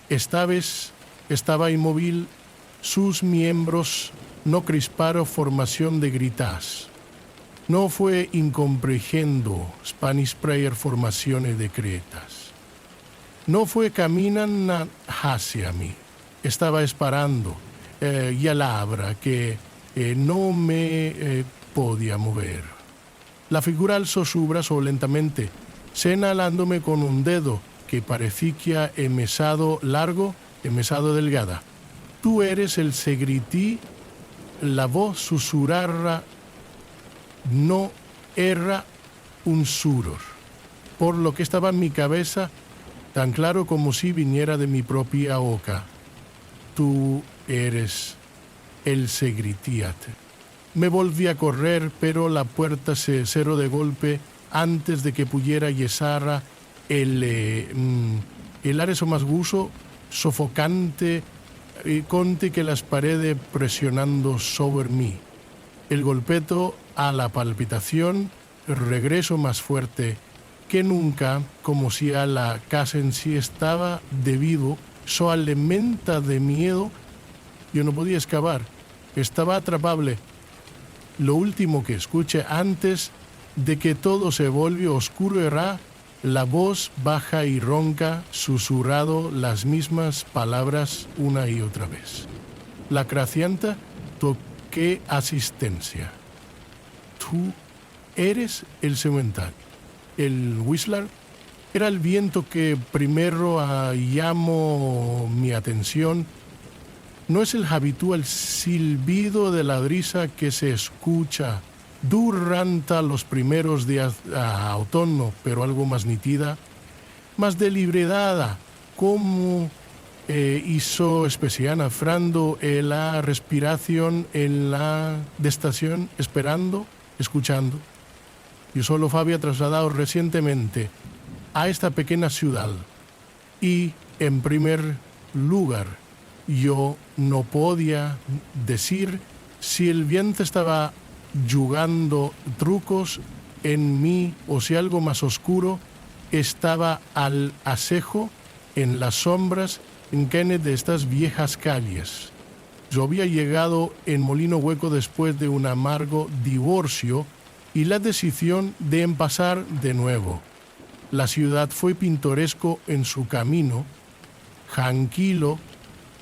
Esta vez estaba inmóvil, sus miembros no crisparon formación de gritas. No fue incomprehendo Spanish prayer formaciones decretas. No fue caminando hacia mí. Estaba esperando y a la abra que no me podía mover. La figura alzó su brazo lentamente, señalándome con un dedo que parecía mesado largo, mesado delgada. Tú eres el segrití, la voz susurrarra, no era un suror, por lo que estaba en mi cabeza tan claro como si viniera de mi propia boca. Tú eres el segritíate. Me volví a correr, pero la puerta se cerró de golpe antes de que pudiera yesar el areso más guso, sofocante, conte que las paredes presionando sobre mí. El golpeto a la palpitación, regreso más fuerte que nunca, como si a la casa en sí estaba debido, so alimenta de miedo. Yo no podía excavar, estaba atrapable. Lo último que escuché antes de que todo se volvió oscuro era la voz baja y ronca, susurrado las mismas palabras una y otra vez. La cracianta toqué asistencia. Tú eres el cemental. El whistler era el viento que primero llamó mi atención. No es el habitual silbido de la brisa que se escucha durante los primeros días de otoño, pero algo más nítida, más deliberada, como hizo especial frando la respiración en la estación, esperando escuchando. Yo solo había trasladado recientemente a esta pequeña ciudad y, en primer lugar, yo no podía decir si el viento estaba jugando trucos en mí o si algo más oscuro estaba al acecho en las sombras en calle de estas viejas calles. Yo había llegado en Molino Hueco después de un amargo divorcio y la decisión de empezar de nuevo. La ciudad fue pintoresco en su camino, tranquilo,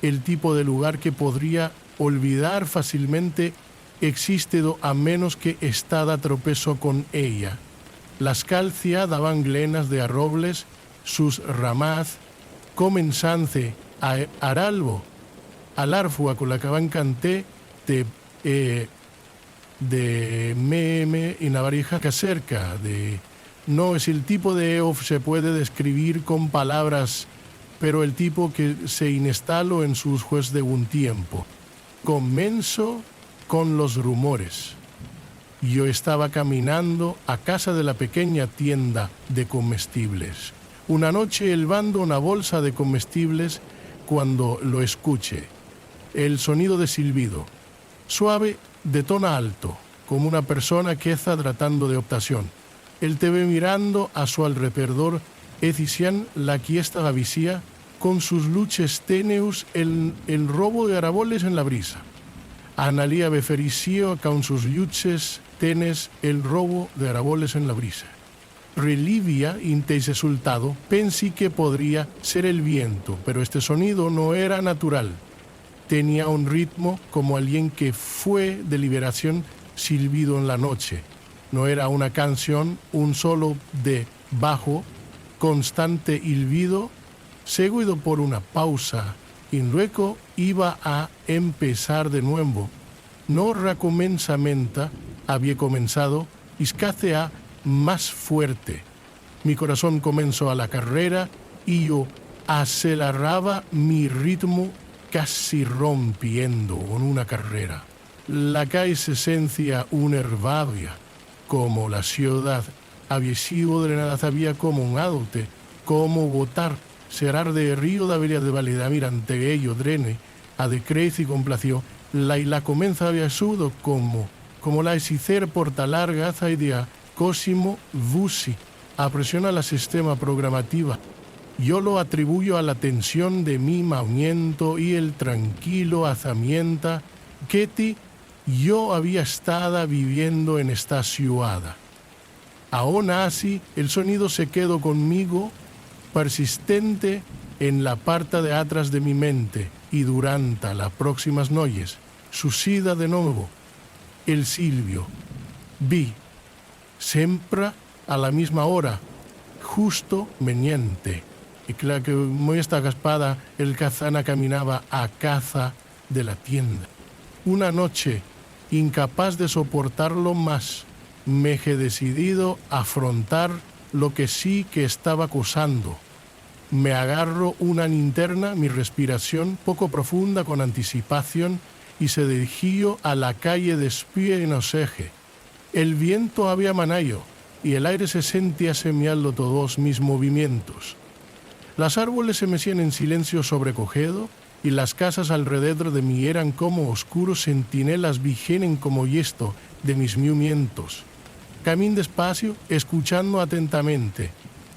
el tipo de lugar que podría olvidar fácilmente existido a menos que estada tropezo con ella. Las calcias daban glenas de arrobles, sus ramas comenzance a aralbo, al arfua con la que van canté de meme y navarija que cerca de... No es el tipo de EOF se puede describir con palabras, pero el tipo que se instaló en sus juez de un tiempo. Comenzo con los rumores. Yo estaba caminando a casa de la pequeña tienda de comestibles. Una noche elbando una bolsa de comestibles cuando lo escuché. El sonido de silbido, suave de tono alto, como una persona que está tratando de optación. Él te ve mirando a su alrededor, Ecisian, la que estaba vacía, con sus luces teneus el robo de araboles en la brisa. Analía befericio con sus luces tenes el robo de araboles en la brisa. Relivia, inte resultado, pensé que podría ser el viento, pero este sonido no era natural. Tenía un ritmo como alguien que fue de liberación silbido en la noche. No era una canción, un solo de bajo, constante silbido, seguido por una pausa, y luego iba a empezar de nuevo. No recomenzamenta, había comenzado, y escasea más fuerte. Mi corazón comenzó a la carrera y yo aceleraba mi ritmo casi rompiendo en una carrera. La calle se sentía una herbácea, como la ciudad había sido drenada, había como un adote, como botar, cerrar de río de avería de Valedamir ante ello drene, a de crece y complació, la comenza había sudo como la hecicer porta larga haza idea, cosimo vusi, apresiona la sistema programativa. Yo lo atribuyo a la tensión de mi movimiento y el tranquilo azamienta que yo había estado viviendo en esta ciudad. Aún así, el sonido se quedó conmigo, persistente en la parte de atrás de mi mente, y durante las próximas noches, sucida de nuevo, el silbio. Vi, siempre a la misma hora, justo meniente. Y claro que muy esta gaspada, el cazana caminaba a caza de la tienda. Una noche, incapaz de soportarlo más, me he decidido a afrontar lo que sí que estaba acosando. Me agarro una linterna, mi respiración poco profunda con anticipación, y se dirigió a la calle de Espía y Noseje. El viento había manayo, y el aire se sentía semeando todos mis movimientos. Las árboles se mecían en silencio sobrecogido, y las casas alrededor de mí eran como oscuros centinelas vigenen como yesto de mis movimientos. Camín despacio, escuchando atentamente.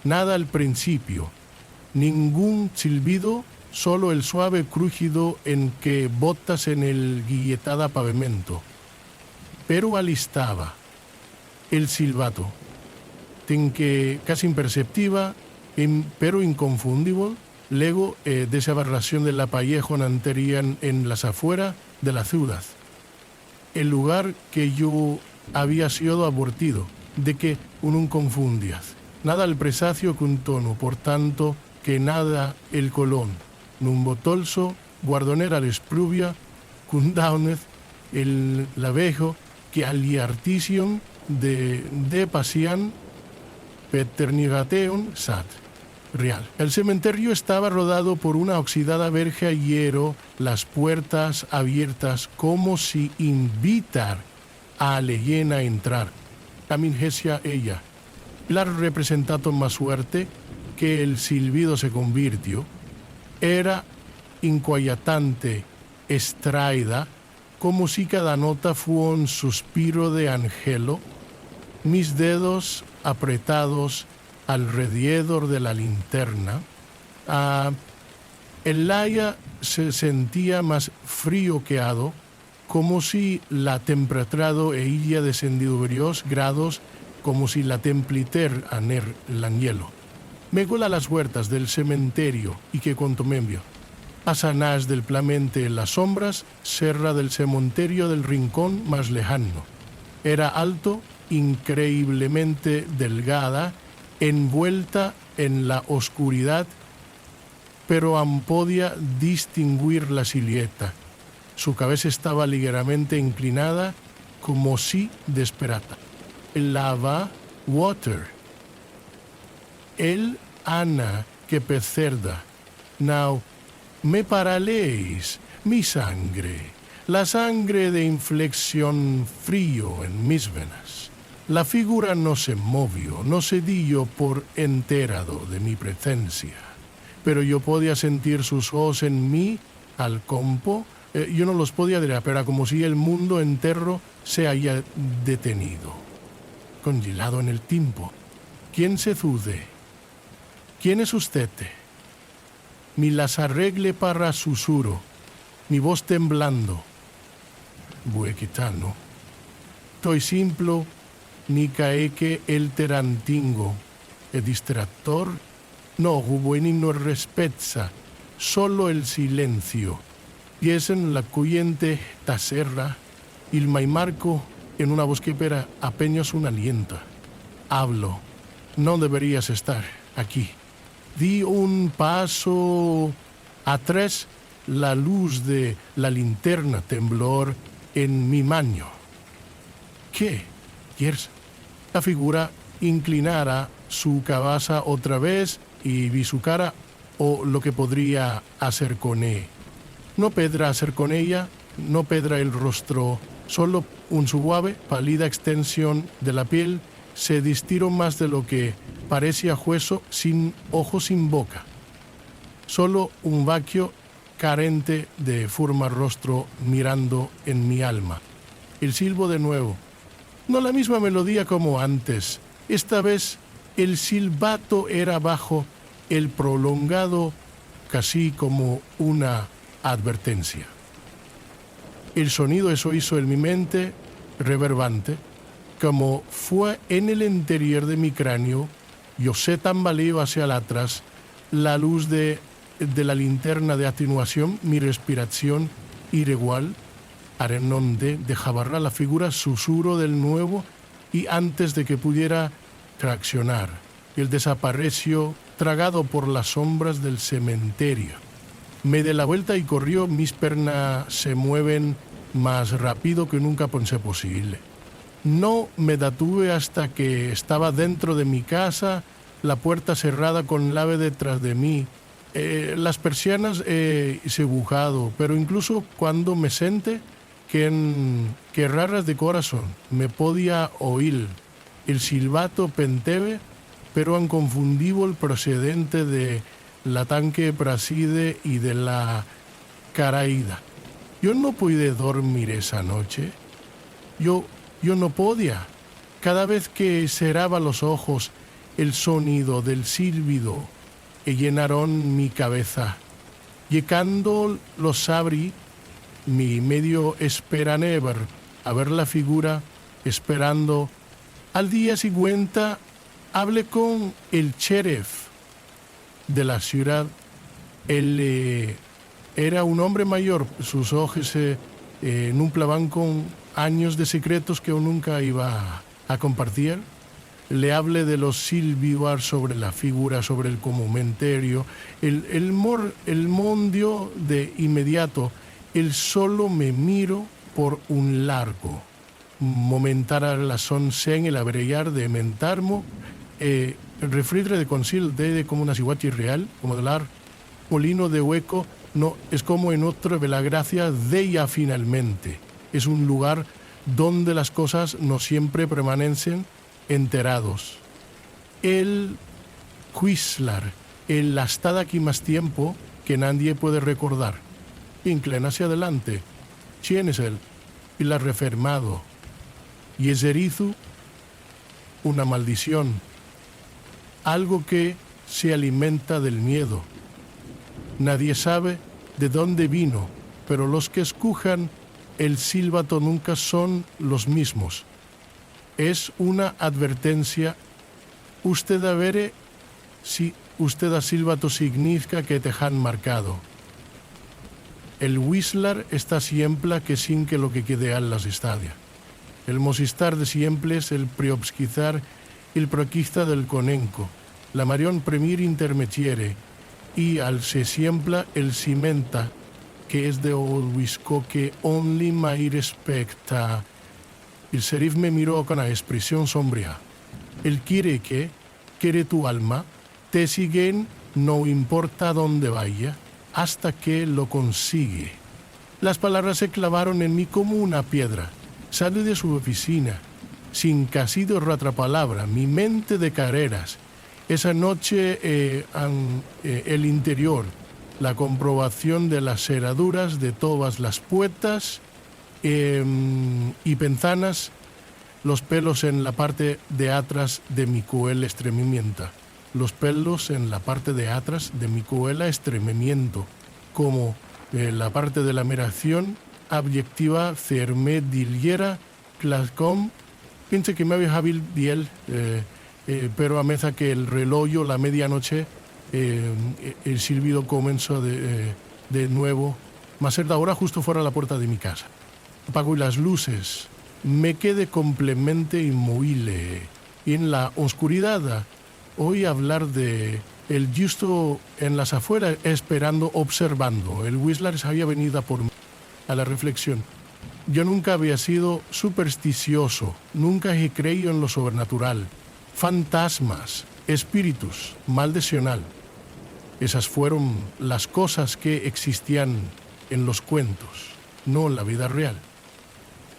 Nada al principio. Ningún silbido, solo el suave crujido en que botas en el guilletada pavimento. Pero alistaba el silbato, ten que casi imperceptiva, pero inconfundible, luego de esa aberración de la pallejo anterior en las afueras de la ciudad. El lugar que yo había sido abortido, de que un confundías. Nada el presacio que un tono, por tanto, que nada el colón. Nun botolso, guardonera l'espluvia, cun daunez, el lavejo, que aliartision de pasian, peternigateon sat. Real. El cementerio estaba rodado por una oxidada verja hierro, las puertas abiertas como si invitar a leyena entrar. Tamin hesia ella. La representato más suerte que el silbido se convirtió. Era inquietante, extraída, como si cada nota fuera un suspiro de angelo, mis dedos apretados alrededor de la linterna. El aire se sentía más frío que hado, como si la temperatura ella descendido varios grados, como si la templiter aner l'anielo. Me gola las huertas del cementerio y que contomembio. Asanás del plamente las sombras, serra del cementerio del rincón más lejano. Era alto, increíblemente delgada, envuelta en la oscuridad, pero aún podía distinguir la silueta. Su cabeza estaba ligeramente inclinada, como si desperata. Lava water. El Ana que pecerda. Now, me paraléis, mi sangre, la sangre de inflexión frío en mis venas. La figura no se movió, no se dio por enterado de mi presencia, pero yo podía sentir sus ojos en mí al compo. Yo no los podía ver, pero era como si el mundo entero se haya detenido, congelado en el tiempo. ¿Quién se zude? ¿Quién es usted? Mi las arregle para susurro, mi voz temblando. Buequitano. Toi simple, ni caeque el terantingo, el distractor, no bueni no respezza, solo el silencio. Y es en la cuyente taserra, il maimarco en una voz que pera apenas un aliento. Hablo, no deberías estar aquí. Di un paso atrás, la luz de la linterna temblor en mi mano. ¿Qué? ¿Quieres? La figura inclinara su cabeza otra vez y vi su cara o lo que podría hacer con él. No pedra hacer con ella, no pedra el rostro, solo un suave, pálida extensión de la piel se distiró más de lo que parecía hueso, sin ojos, sin boca. Solo un vacío carente de forma rostro mirando en mi alma. El silbo de nuevo. No la misma melodía como antes. Esta vez el silbato era bajo, el prolongado, casi como una advertencia. El sonido eso hizo en mi mente reverbante, como fue en el interior de mi cráneo. Yo se tambaleó hacia atrás, la luz de la linterna de atenuación, mi respiración irregular, arenonde dejaba la figura susurro del nuevo y antes de que pudiera traccionar, él desapareció tragado por las sombras del cementerio. Me di la vuelta y corrió, mis piernas se mueven más rápido que nunca pensé posible. No me detuve hasta que estaba dentro de mi casa, la puerta cerrada con llave detrás de mí. Las persianas se bujado, pero incluso cuando me senté, que raras de corazón, me podía oír el silbato penteve, pero inconfundible procedente de la tanque preside y de la caraída. Yo no pude dormir esa noche. Yo no podía. Cada vez que cerraba los ojos, el sonido del silbido llenaron mi cabeza. Llegando los abrí, mi medio esperané a ver la figura, esperando. Al día siguiente hablé con el sheriff de la ciudad. Él era un hombre mayor, sus ojos numplaban con años de secretos que yo nunca iba a compartir. Le hablé de los silbidos sobre la figura, sobre el comenterio. El mondio de inmediato, él solo me miró por un largo. Momentara la sonse en el abrellar de mentarmo, refridre de concil de como una ciguachi real, como de lar, molino de hueco, no, es como en otro de la gracia de ella finalmente. Es un lugar donde las cosas no siempre permanecen enterados. El Whistler, él ha estado aquí más tiempo que nadie puede recordar. Inclina hacia adelante. ¿Quién es él? Y la ha refermado. Y es erizo, una maldición. Algo que se alimenta del miedo. Nadie sabe de dónde vino, pero los que escuchan el sílbato nunca son los mismos. Es una advertencia. Usted a ver si usted a sílbato significa que te han marcado. El Whistler está siempre que sin que lo que quede a las estadia. El mosistar de siempre es el priobsquizar, el proquista del conenco, la marión premier intermetiere, y al se siembra el cimenta, que es de olwisco que only my respecta. El serif me miró con la expresión sombría. El quiere tu alma, te siguen, no importa dónde vaya, hasta que lo consigue. Las palabras se clavaron en mí como una piedra. Salí de su oficina, sin casi de otra palabra, mi mente de carreras. Esa noche, el interior, la comprobación de las cerraduras de todas las puertas y ventanas, los pelos en la parte de atrás de mi cruel estremimiento. Los pelos en la parte de atrás de mi cruel estremimiento, como la parte de la meración abyectiva cermediliera clascom. Piense que me había hábil diel, pero a meza que el reloj, la medianoche, el silbido comenzó de nuevo, más cerca ahora justo fuera de la puerta de mi casa. Apago las luces, me quedé completamente inmóvil y en la oscuridad oí hablar de el justo en las afueras esperando, observando. El Whistler había venido por mí a la reflexión. Yo nunca había sido supersticioso, nunca he creído en lo sobrenatural, fantasmas, espíritus, maldicional. Esas fueron las cosas que existían en los cuentos, no en la vida real.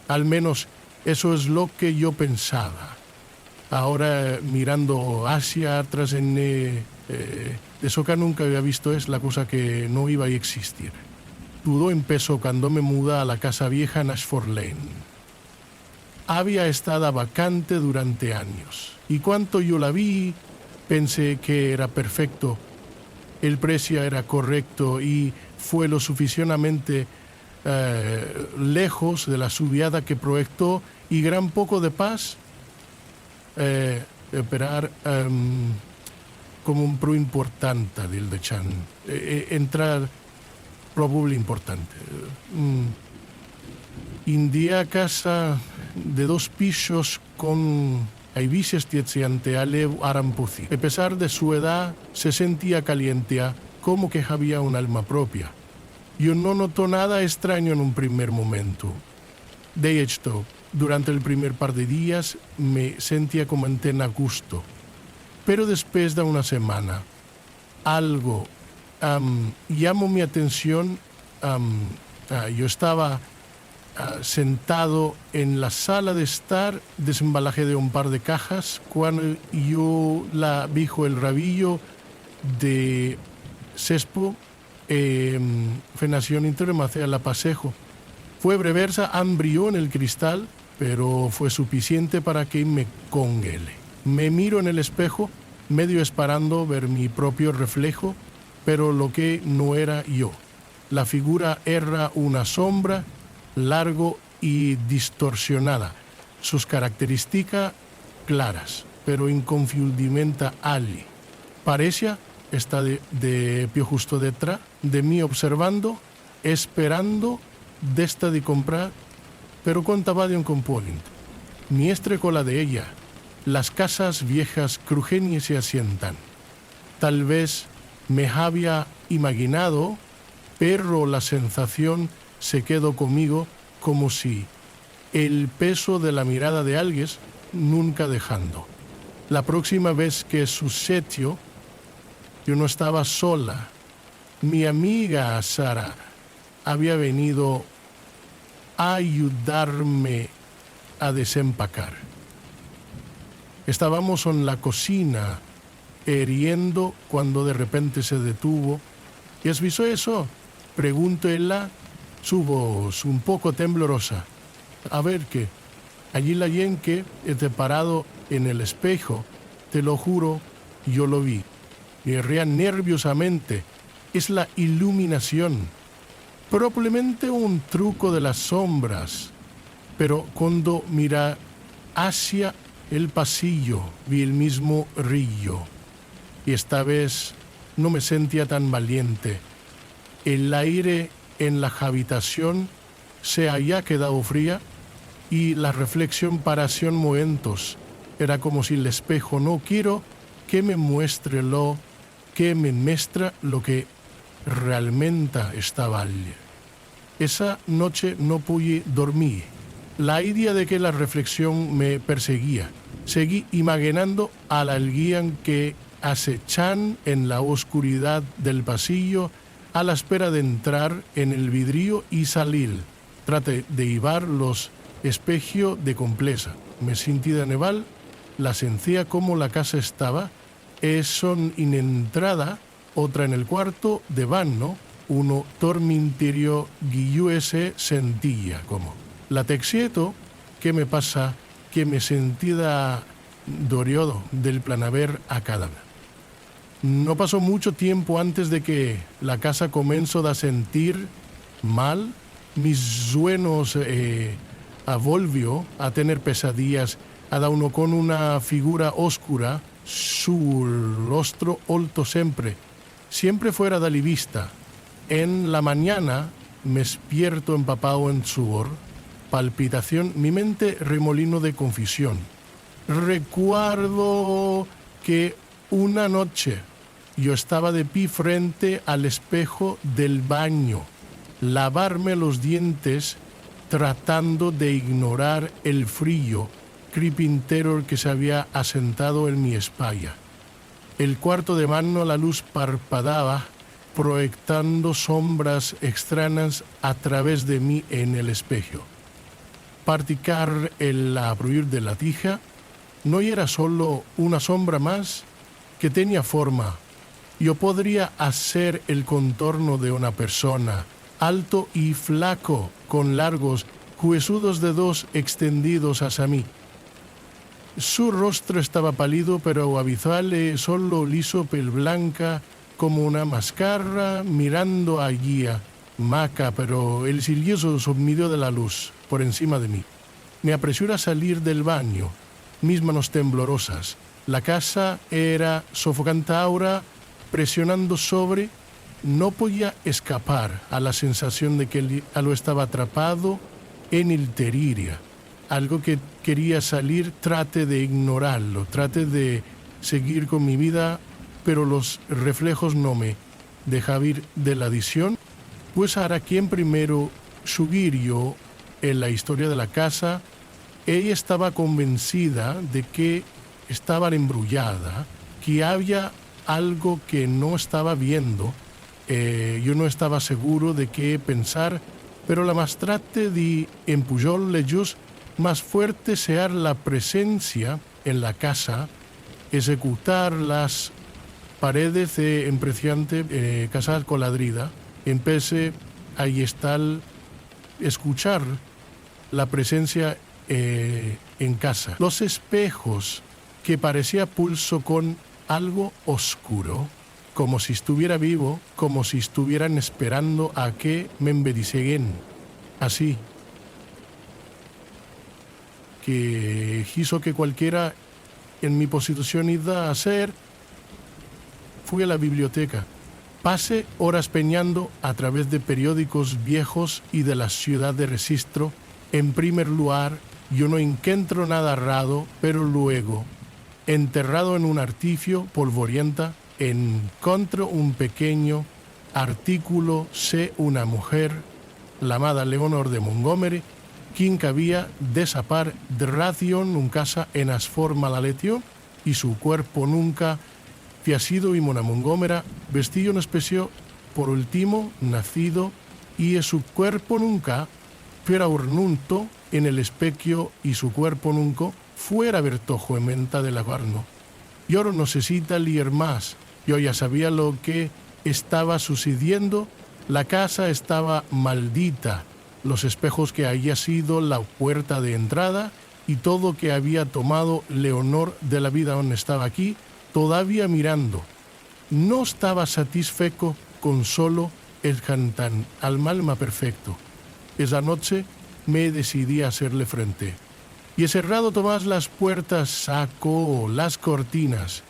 Al menos eso es lo que yo pensaba. Ahora mirando hacia atrás eso que nunca había visto es la cosa que no iba a existir. Todo empezó cuando me mudé a la casa vieja en Ashford Lane. Había estado vacante durante años y cuando yo la vi pensé que era perfecto. El precio era correcto y fue lo suficientemente lejos de la subida que proyectó y gran poco de paz. Esperar como un pro importante del de Chan. Entrar probable importante. India casa de 2 pisos con aivises tietziante ale arampuzi. A pesar de su edad, se sentía caliente, como que había un alma propia. Yo no noto nada extraño en un primer momento. De hecho, durante el primer par de días me sentía como en a gusto. Pero después de una semana, algo llamó mi atención. Yo estaba sentado en la sala de estar, desembalaje de un par de cajas, cuando yo la dijo el rabillo de Sespo, fenación intermacia la pasejo. Fue breversa, hambrió en el cristal, pero fue suficiente para que me congele. Me miro en el espejo, medio esperando ver mi propio reflejo, pero lo que no era yo. La figura era una sombra, largo y distorsionada. Sus características claras, pero inconfundiblemente ali. Parecía estar de pie justo detrás de mí observando, esperando de comprar, pero contaba de un componente. Mi estrecola de ella, las casas viejas crujen y se asientan. Tal vez me había imaginado, pero la sensación se quedó conmigo como si el peso de la mirada de alguien nunca dejando. La próxima vez que sucedió, yo no estaba sola. Mi amiga Sara había venido a ayudarme a desempacar. Estábamos en la cocina heriendo cuando de repente se detuvo. ¿Y has visto eso? Preguntó ella, su voz un poco temblorosa. A ver qué. Allí la yenque está parado en el espejo. Te lo juro, yo lo vi. Y ría nerviosamente. Es la iluminación. Probablemente un truco de las sombras. Pero cuando mira hacia el pasillo, vi el mismo río. Y esta vez no me sentía tan valiente. El aire en la habitación se había quedado fría y la reflexión pareció momentos. Era como si el espejo no quiero que me muestre que me muestra lo que realmente estaba allí. Esa noche no pude dormir. La idea de que la reflexión me perseguía. Seguí imaginando al alguien que acechan en la oscuridad del pasillo a la espera de entrar en el vidrio y salir. Traté de llevar los espejos de compleza. Me sentí de neval, la sentía como la casa estaba. Son en entrada, otra en el cuarto de baño, uno tormentario guilluese sentía como. La texieto, ¿qué me pasa? Que me sentía doriodo del planaver a cadáver. No pasó mucho tiempo antes de que la casa comenzó a sentir mal. Mis sueños volvió a tener pesadillas, cada uno con una figura oscura, su rostro alto siempre fuera de la vista. En la mañana me despierto empapado en sudor, palpitación, mi mente remolino de confusión. Recuerdo que una noche yo estaba de pie frente al espejo del baño, lavarme los dientes tratando de ignorar el frío creeping terror que se había asentado en mi espalda. El cuarto de mano la luz parpadeaba, proyectando sombras extrañas a través de mí en el espejo. Practicar el abrir de la tija no era solo una sombra más que tenía forma. Yo podría hacer el contorno de una persona, alto y flaco, con largos, huesudos dedos extendidos hacia mí. Su rostro estaba pálido, pero habitual, solo liso, pel blanca, como una mascarra, mirando allí a Maca, pero el silloso submidió de la luz, por encima de mí. Me apresuré a salir del baño, mis manos temblorosas. La casa era sofocante aura, presionando sobre. No podía escapar a la sensación de que algo estaba atrapado en el teriria. Algo que quería salir, trate de ignorarlo, trate de seguir con mi vida, pero los reflejos no me dejaban ir de la adición. Pues ahora quien primero subir yo en la historia de la casa, ella estaba convencida de que estaba embrullada, que había algo que no estaba viendo. Yo no estaba seguro de qué pensar, pero la más trate de empujarle just más fuerte sea la presencia en la casa, ejecutar las paredes de impresionante casa coladrida, empecé a escuchar la presencia en casa. Los espejos que parecía pulso con algo oscuro, como si estuviera vivo, como si estuvieran esperando a que me embediceguen. Así que hizo que cualquiera en mi posición iba a hacer. Fui a la biblioteca. Pasé horas peñando a través de periódicos viejos y de la ciudad de registro. En primer lugar, yo no encuentro nada raro, pero luego, enterrado en un artifio polvorienta, encuentro un pequeño artículo de una mujer, la amada Leonor de Montgomery, quien había desaparecido en casa en as forma la letio, y su cuerpo nunca había sido y Mona Montgomery vestido en especie por último nacido, y su cuerpo nunca pero ornunto en el especchio y su cuerpo nunca fuera vertojo en menta del aguarno. Yo no necesita leer más. Yo ya sabía lo que estaba sucediendo. La casa estaba maldita. Los espejos que había sido la puerta de entrada y todo que había tomado Leonor de la vida donde estaba aquí, todavía mirando. No estaba satisfecho con solo el cantán al alma perfecto. Esa noche me decidí a hacerle frente. Y cerrado Tomás las puertas, sacó las cortinas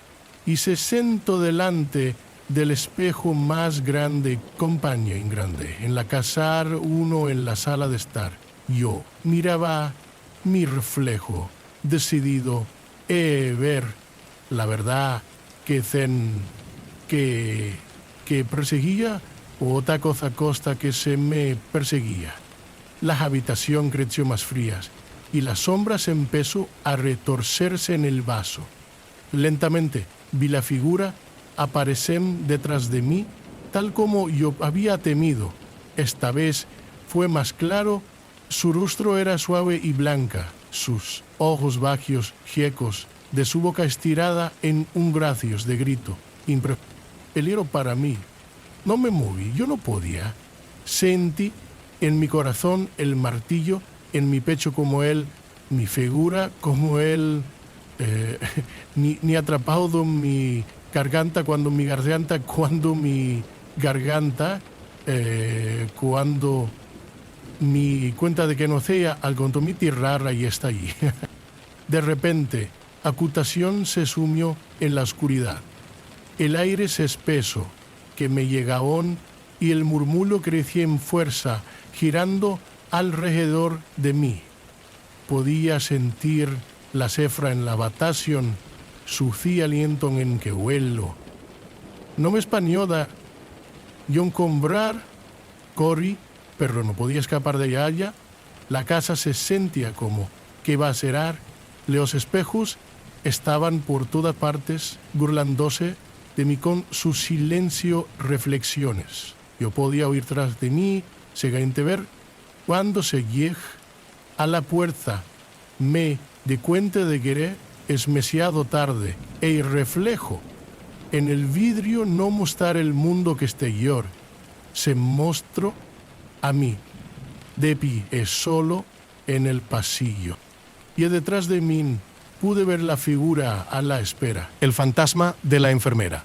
y se sentó delante del espejo más grande, compañía en grande, en la casar uno en la sala de estar. Yo miraba mi reflejo, decidido ver la verdad que perseguía o otra cosa que se me perseguía. La habitación creció más frías y las sombras empezó a retorcerse en el vaso. Lentamente vi la figura aparecer detrás de mí, tal como yo había temido. Esta vez fue más claro, su rostro era suave y blanca, sus ojos bajos, hiecos, de su boca estirada en un gracios de grito. Él era para mí. No me moví, yo no podía. Sentí en mi corazón el martillo, en mi pecho como él, mi figura como él, ni atrapado mi garganta, cuando mi cuenta de que no sea, al conto mi tirrara y está allí. De repente, acutación se sumió en la oscuridad. El aire se espesó, que me llegaban y el murmullo crecía en fuerza, girando alrededor de mí. Podía sentir la cefra en la batación, sucí aliento en que huelo. No me españoda, yo encombrar, corrí, pero no podía escapar de ella. La casa se sentía como que va a cerrar. Los espejos estaban por todas partes, burlándose de mí con su silencio reflexiones. Yo podía oír tras de mí, segamente ver, cuando se llega a la puerta, me di cuenta de que es demasiado tarde, e el reflejo en el vidrio no mostrar el mundo que exterior, se mostró a mí, de pie, solo en el pasillo. Y detrás de mí pude ver la figura a la espera. El fantasma de la enfermera.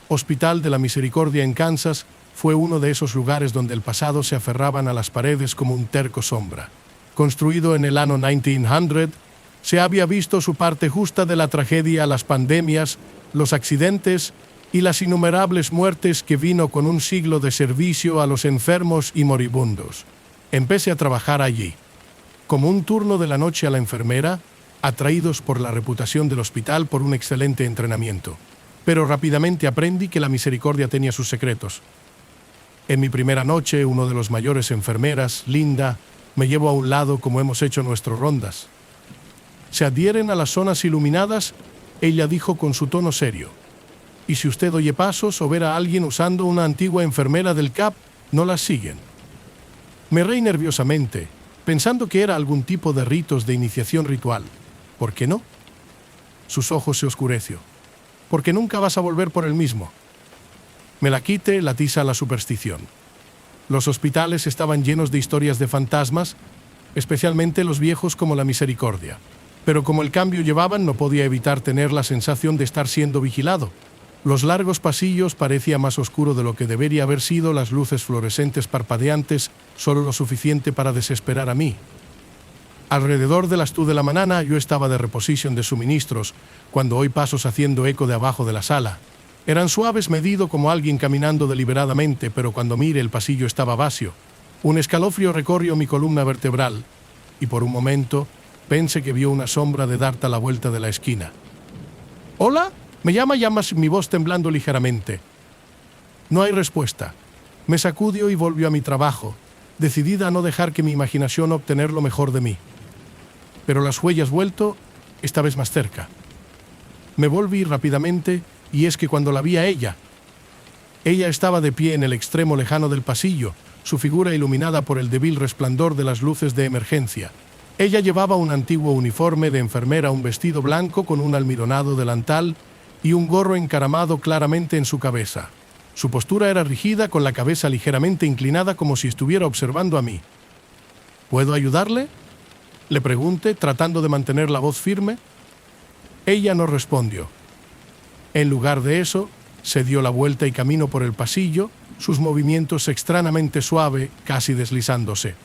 Hospital de la Misericordia en Kansas fue uno de esos lugares donde el pasado se aferraban a las paredes como un terco sombra. Construido en el año 1900, se había visto su parte justa de la tragedia, las pandemias, los accidentes y las innumerables muertes que vino con un siglo de servicio a los enfermos y moribundos. Empecé a trabajar allí, como un turno de la noche a la enfermera, atraídos por la reputación del hospital por un excelente entrenamiento. Pero rápidamente aprendí que la Misericordia tenía sus secretos. En mi primera noche, uno de los mayores enfermeras, Linda, me llevó a un lado como hemos hecho nuestras rondas. ¿Se adhieren a las zonas iluminadas? Ella dijo con su tono serio. Y si usted oye pasos o ver a alguien usando una antigua enfermera del CAP, no las siguen. Me reí nerviosamente, pensando que era algún tipo de ritos de iniciación ritual. ¿Por qué no? Sus ojos se oscureció. Porque nunca vas a volver por el mismo. Me la quite, la tiza la superstición. Los hospitales estaban llenos de historias de fantasmas, especialmente los viejos como la Misericordia. Pero como el cambio llevaban, no podía evitar tener la sensación de estar siendo vigilado. Los largos pasillos parecían más oscuro de lo que debería haber sido, las luces fluorescentes parpadeantes, solo lo suficiente para desesperar a mí. Alrededor de las 2 de la mañana yo estaba de reposición de suministros, cuando oí pasos haciendo eco de abajo de la sala. Eran suaves, medido como alguien caminando deliberadamente, pero cuando miré el pasillo estaba vacío. Un escalofrío recorrió mi columna vertebral, y por un momento pensé que vio una sombra de darte a la vuelta de la esquina. «¿Hola?» me llamas mi voz temblando ligeramente. No hay respuesta. Me sacudió y volvió a mi trabajo, decidida a no dejar que mi imaginación obtener lo mejor de mí. Pero las huellas vuelto, esta vez más cerca. Me volví rápidamente, y es que cuando la vi a ella estaba de pie en el extremo lejano del pasillo, su figura iluminada por el débil resplandor de las luces de emergencia. Ella llevaba un antiguo uniforme de enfermera, un vestido blanco con un almidonado delantal y un gorro encaramado claramente en su cabeza. Su postura era rígida, con la cabeza ligeramente inclinada como si estuviera observando a mí. ¿Puedo ayudarle?, le pregunté, tratando de mantener la voz firme. Ella no respondió. En lugar de eso, se dio la vuelta y caminó por el pasillo, sus movimientos extrañamente suave, casi deslizándose.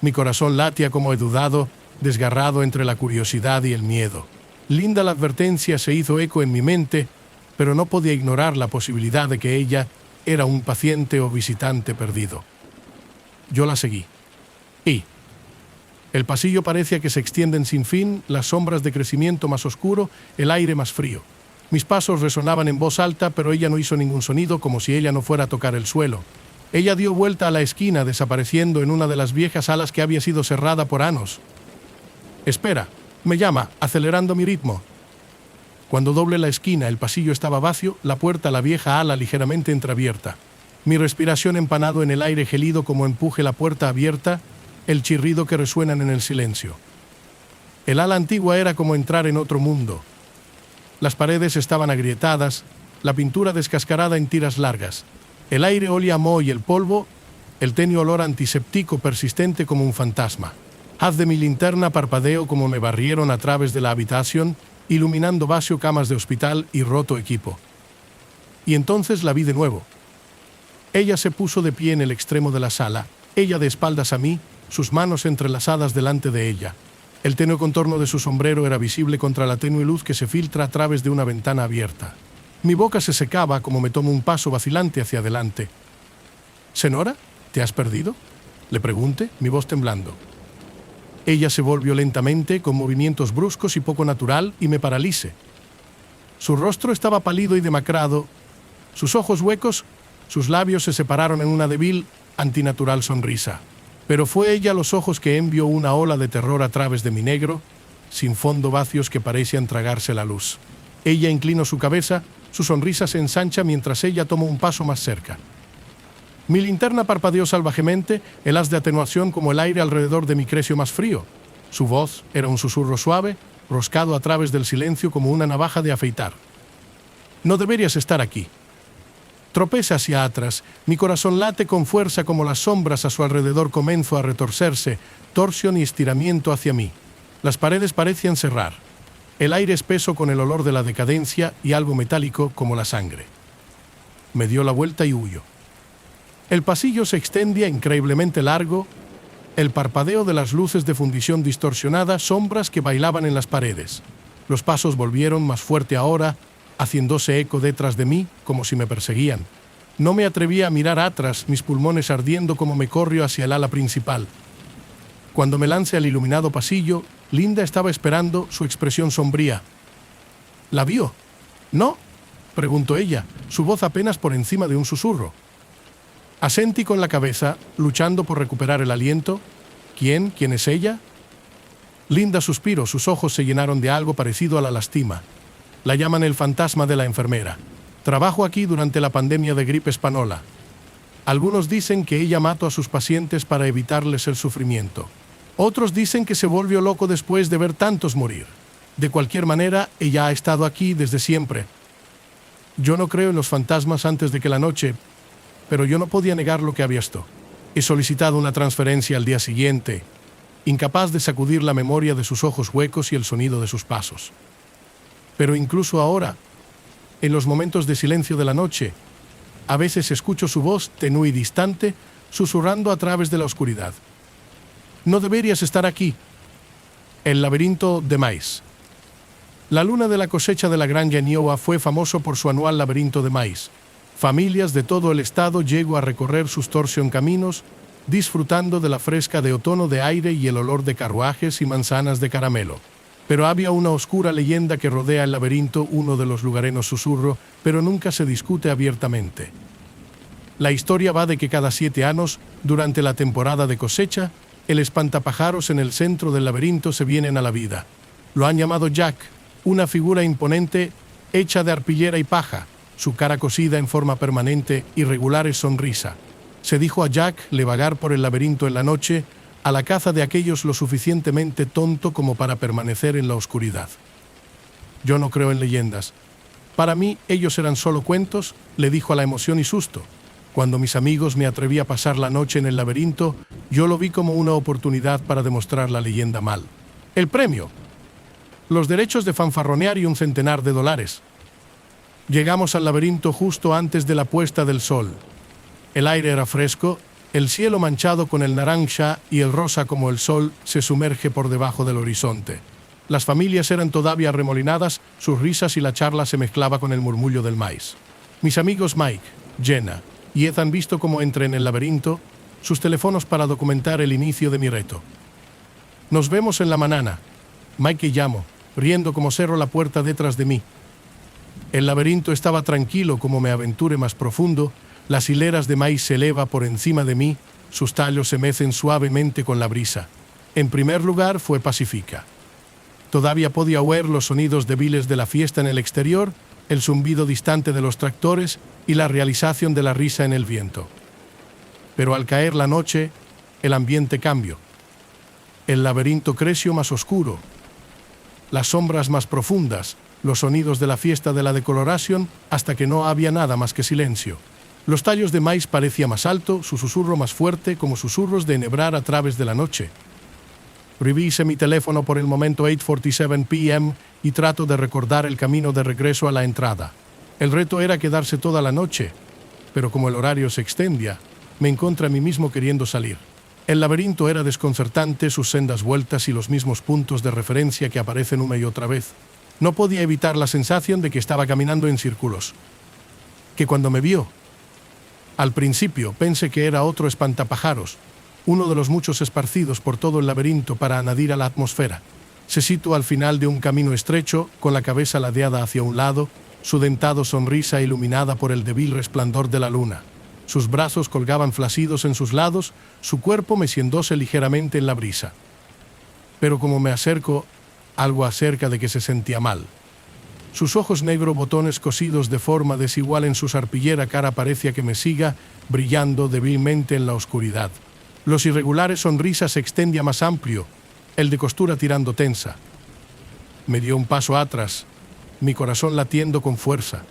Mi corazón latía como edudado, desgarrado entre la curiosidad y el miedo. Linda, la advertencia se hizo eco en mi mente, pero no podía ignorar la posibilidad de que ella era un paciente o visitante perdido. Yo la seguí. Y el pasillo parecía que se extienden sin fin, las sombras de crecimiento más oscuro, el aire más frío. Mis pasos resonaban en voz alta, pero ella no hizo ningún sonido, como si ella no fuera a tocar el suelo. Ella dio vuelta a la esquina, desapareciendo en una de las viejas salas que había sido cerrada por años. «Espera», me llama, acelerando mi ritmo. Cuando doblé la esquina, el pasillo estaba vacío, la puerta a la vieja ala ligeramente entreabierta. Mi respiración empanado en el aire gélido como empuje la puerta abierta, el chirrido que resuenan en el silencio. El ala antigua era como entrar en otro mundo. Las paredes estaban agrietadas, la pintura descascarada en tiras largas. El aire olía a moho y el polvo, el tenue olor antiséptico persistente como un fantasma. Haz de mi linterna parpadeo como me barrieron a través de la habitación, iluminando vacío, camas de hospital y roto equipo. Y entonces la vi de nuevo. Ella se puso de pie en el extremo de la sala, ella de espaldas a mí, sus manos entrelazadas delante de ella. El tenue contorno de su sombrero era visible contra la tenue luz que se filtra a través de una ventana abierta. Mi boca se secaba como me tomo un paso vacilante hacia adelante. «¿Senora, te has perdido?», le pregunté, mi voz temblando. Ella se volvió lentamente, con movimientos bruscos y poco natural, y me paralicé. Su rostro estaba pálido y demacrado, sus ojos huecos, sus labios se separaron en una débil, antinatural sonrisa. Pero fue ella los ojos que envió una ola de terror a través de mi negro, sin fondo, vacíos que parecían tragarse la luz. Ella inclinó su cabeza, su sonrisa se ensancha mientras ella tomó un paso más cerca. Mi linterna parpadeó salvajemente, el haz de atenuación como el aire alrededor de mí creció más frío. Su voz era un susurro suave, roscado a través del silencio como una navaja de afeitar. «No deberías estar aquí». Tropecé hacia atrás, mi corazón late con fuerza como las sombras a su alrededor comenzó a retorcerse, torsión y estiramiento hacia mí. Las paredes parecían cerrar. El aire espeso con el olor de la decadencia y algo metálico como la sangre. Me dio la vuelta y huyó. El pasillo se extendía increíblemente largo, el parpadeo de las luces de fundición distorsionada, sombras que bailaban en las paredes. Los pasos volvieron más fuerte ahora, haciéndose eco detrás de mí, como si me perseguían. No me atrevía a mirar atrás, mis pulmones ardiendo como me corrió hacia el ala principal. Cuando me lancé al iluminado pasillo, Linda estaba esperando, su expresión sombría. «¿La vio?». «¿No?», preguntó ella, su voz apenas por encima de un susurro. Asentí con la cabeza, luchando por recuperar el aliento. «¿Quién? ¿Quién es ella?». Linda suspiró, sus ojos se llenaron de algo parecido a la lástima. «La llaman el fantasma de la enfermera. Trabajo aquí durante la pandemia de gripe española. Algunos dicen que ella mató a sus pacientes para evitarles el sufrimiento. Otros dicen que se volvió loco después de ver tantos morir. De cualquier manera, ella ha estado aquí desde siempre. Yo no creo en los fantasmas antes de que la noche, pero yo no podía negar lo que había visto. He solicitado una transferencia al día siguiente, incapaz de sacudir la memoria de sus ojos huecos y el sonido de sus pasos. Pero incluso ahora, en los momentos de silencio de la noche, a veces escucho su voz tenue y distante, susurrando a través de la oscuridad. «No deberías estar aquí». El laberinto de maíz. La luna de la cosecha de la Granja Niowa fue famoso por su anual laberinto de maíz. Familias de todo el estado llegó a recorrer sus torsion caminos, disfrutando de la fresca de otoño de aire y el olor de carruajes y manzanas de caramelo. Pero había una oscura leyenda que rodea el laberinto, uno de los lugareños susurro, pero nunca se discute abiertamente. La historia va de que cada 7 años, durante la temporada de cosecha, el espantapájaros en el centro del laberinto se vienen a la vida. Lo han llamado Jack, una figura imponente hecha de arpillera y paja, su cara cosida en forma permanente, irregular y sonrisa. Se dijo a Jack le vagar por el laberinto en la noche, a la caza de aquellos lo suficientemente tonto como para permanecer en la oscuridad. Yo no creo en leyendas. Para mí, ellos eran solo cuentos, le dijo a la emoción y susto. Cuando mis amigos me atreví a pasar la noche en el laberinto, yo lo vi como una oportunidad para demostrar la leyenda mal. El premio: los derechos de fanfarronear y $100,000. Llegamos al laberinto justo antes de la puesta del sol. El aire era fresco, el cielo manchado con el naranja y el rosa como el sol se sumerge por debajo del horizonte. Las familias eran todavía arremolinadas, sus risas y la charla se mezclaba con el murmullo del maíz. Mis amigos Mike, Jenna y Ed han visto cómo entré en el laberinto, sus teléfonos para documentar el inicio de mi reto. Nos vemos en la mañana. Mike llamo, riendo como cerró la puerta detrás de mí. El laberinto estaba tranquilo como me aventure más profundo, las hileras de maíz se eleva por encima de mí, sus tallos se mecen suavemente con la brisa. En primer lugar fue pacífica. Todavía podía oír los sonidos débiles de la fiesta en el exterior, el zumbido distante de los tractores y la realización de la risa en el viento. Pero al caer la noche, el ambiente cambió. El laberinto creció más oscuro, las sombras más profundas, los sonidos de la fiesta de la decoloración, hasta que no había nada más que silencio. Los tallos de maíz parecía más alto, su susurro más fuerte, como susurros de enhebrar a través de la noche. Revisé mi teléfono por el momento 8:47 p.m. y trato de recordar el camino de regreso a la entrada. El reto era quedarse toda la noche, pero como el horario se extendía, me encontré a mí mismo queriendo salir. El laberinto era desconcertante, sus sendas vueltas y los mismos puntos de referencia que aparecen una y otra vez. No podía evitar la sensación de que estaba caminando en círculos. Que cuando me vio, al principio pensé que era otro espantapájaros, uno de los muchos esparcidos por todo el laberinto para añadir a la atmósfera. Se sitúa al final de un camino estrecho, con la cabeza ladeada hacia un lado, su dentado sonrisa iluminada por el débil resplandor de la luna. Sus brazos colgaban flácidos en sus lados, su cuerpo meciéndose ligeramente en la brisa. Pero como me acerco, algo acerca de que se sentía mal. Sus ojos negro botones cosidos de forma desigual en su arpillera cara parecía que me siga, brillando débilmente en la oscuridad. Los irregulares sonrisas se extendía más amplio, el de costura tirando tensa. Me dio un paso atrás, mi corazón latiendo con fuerza.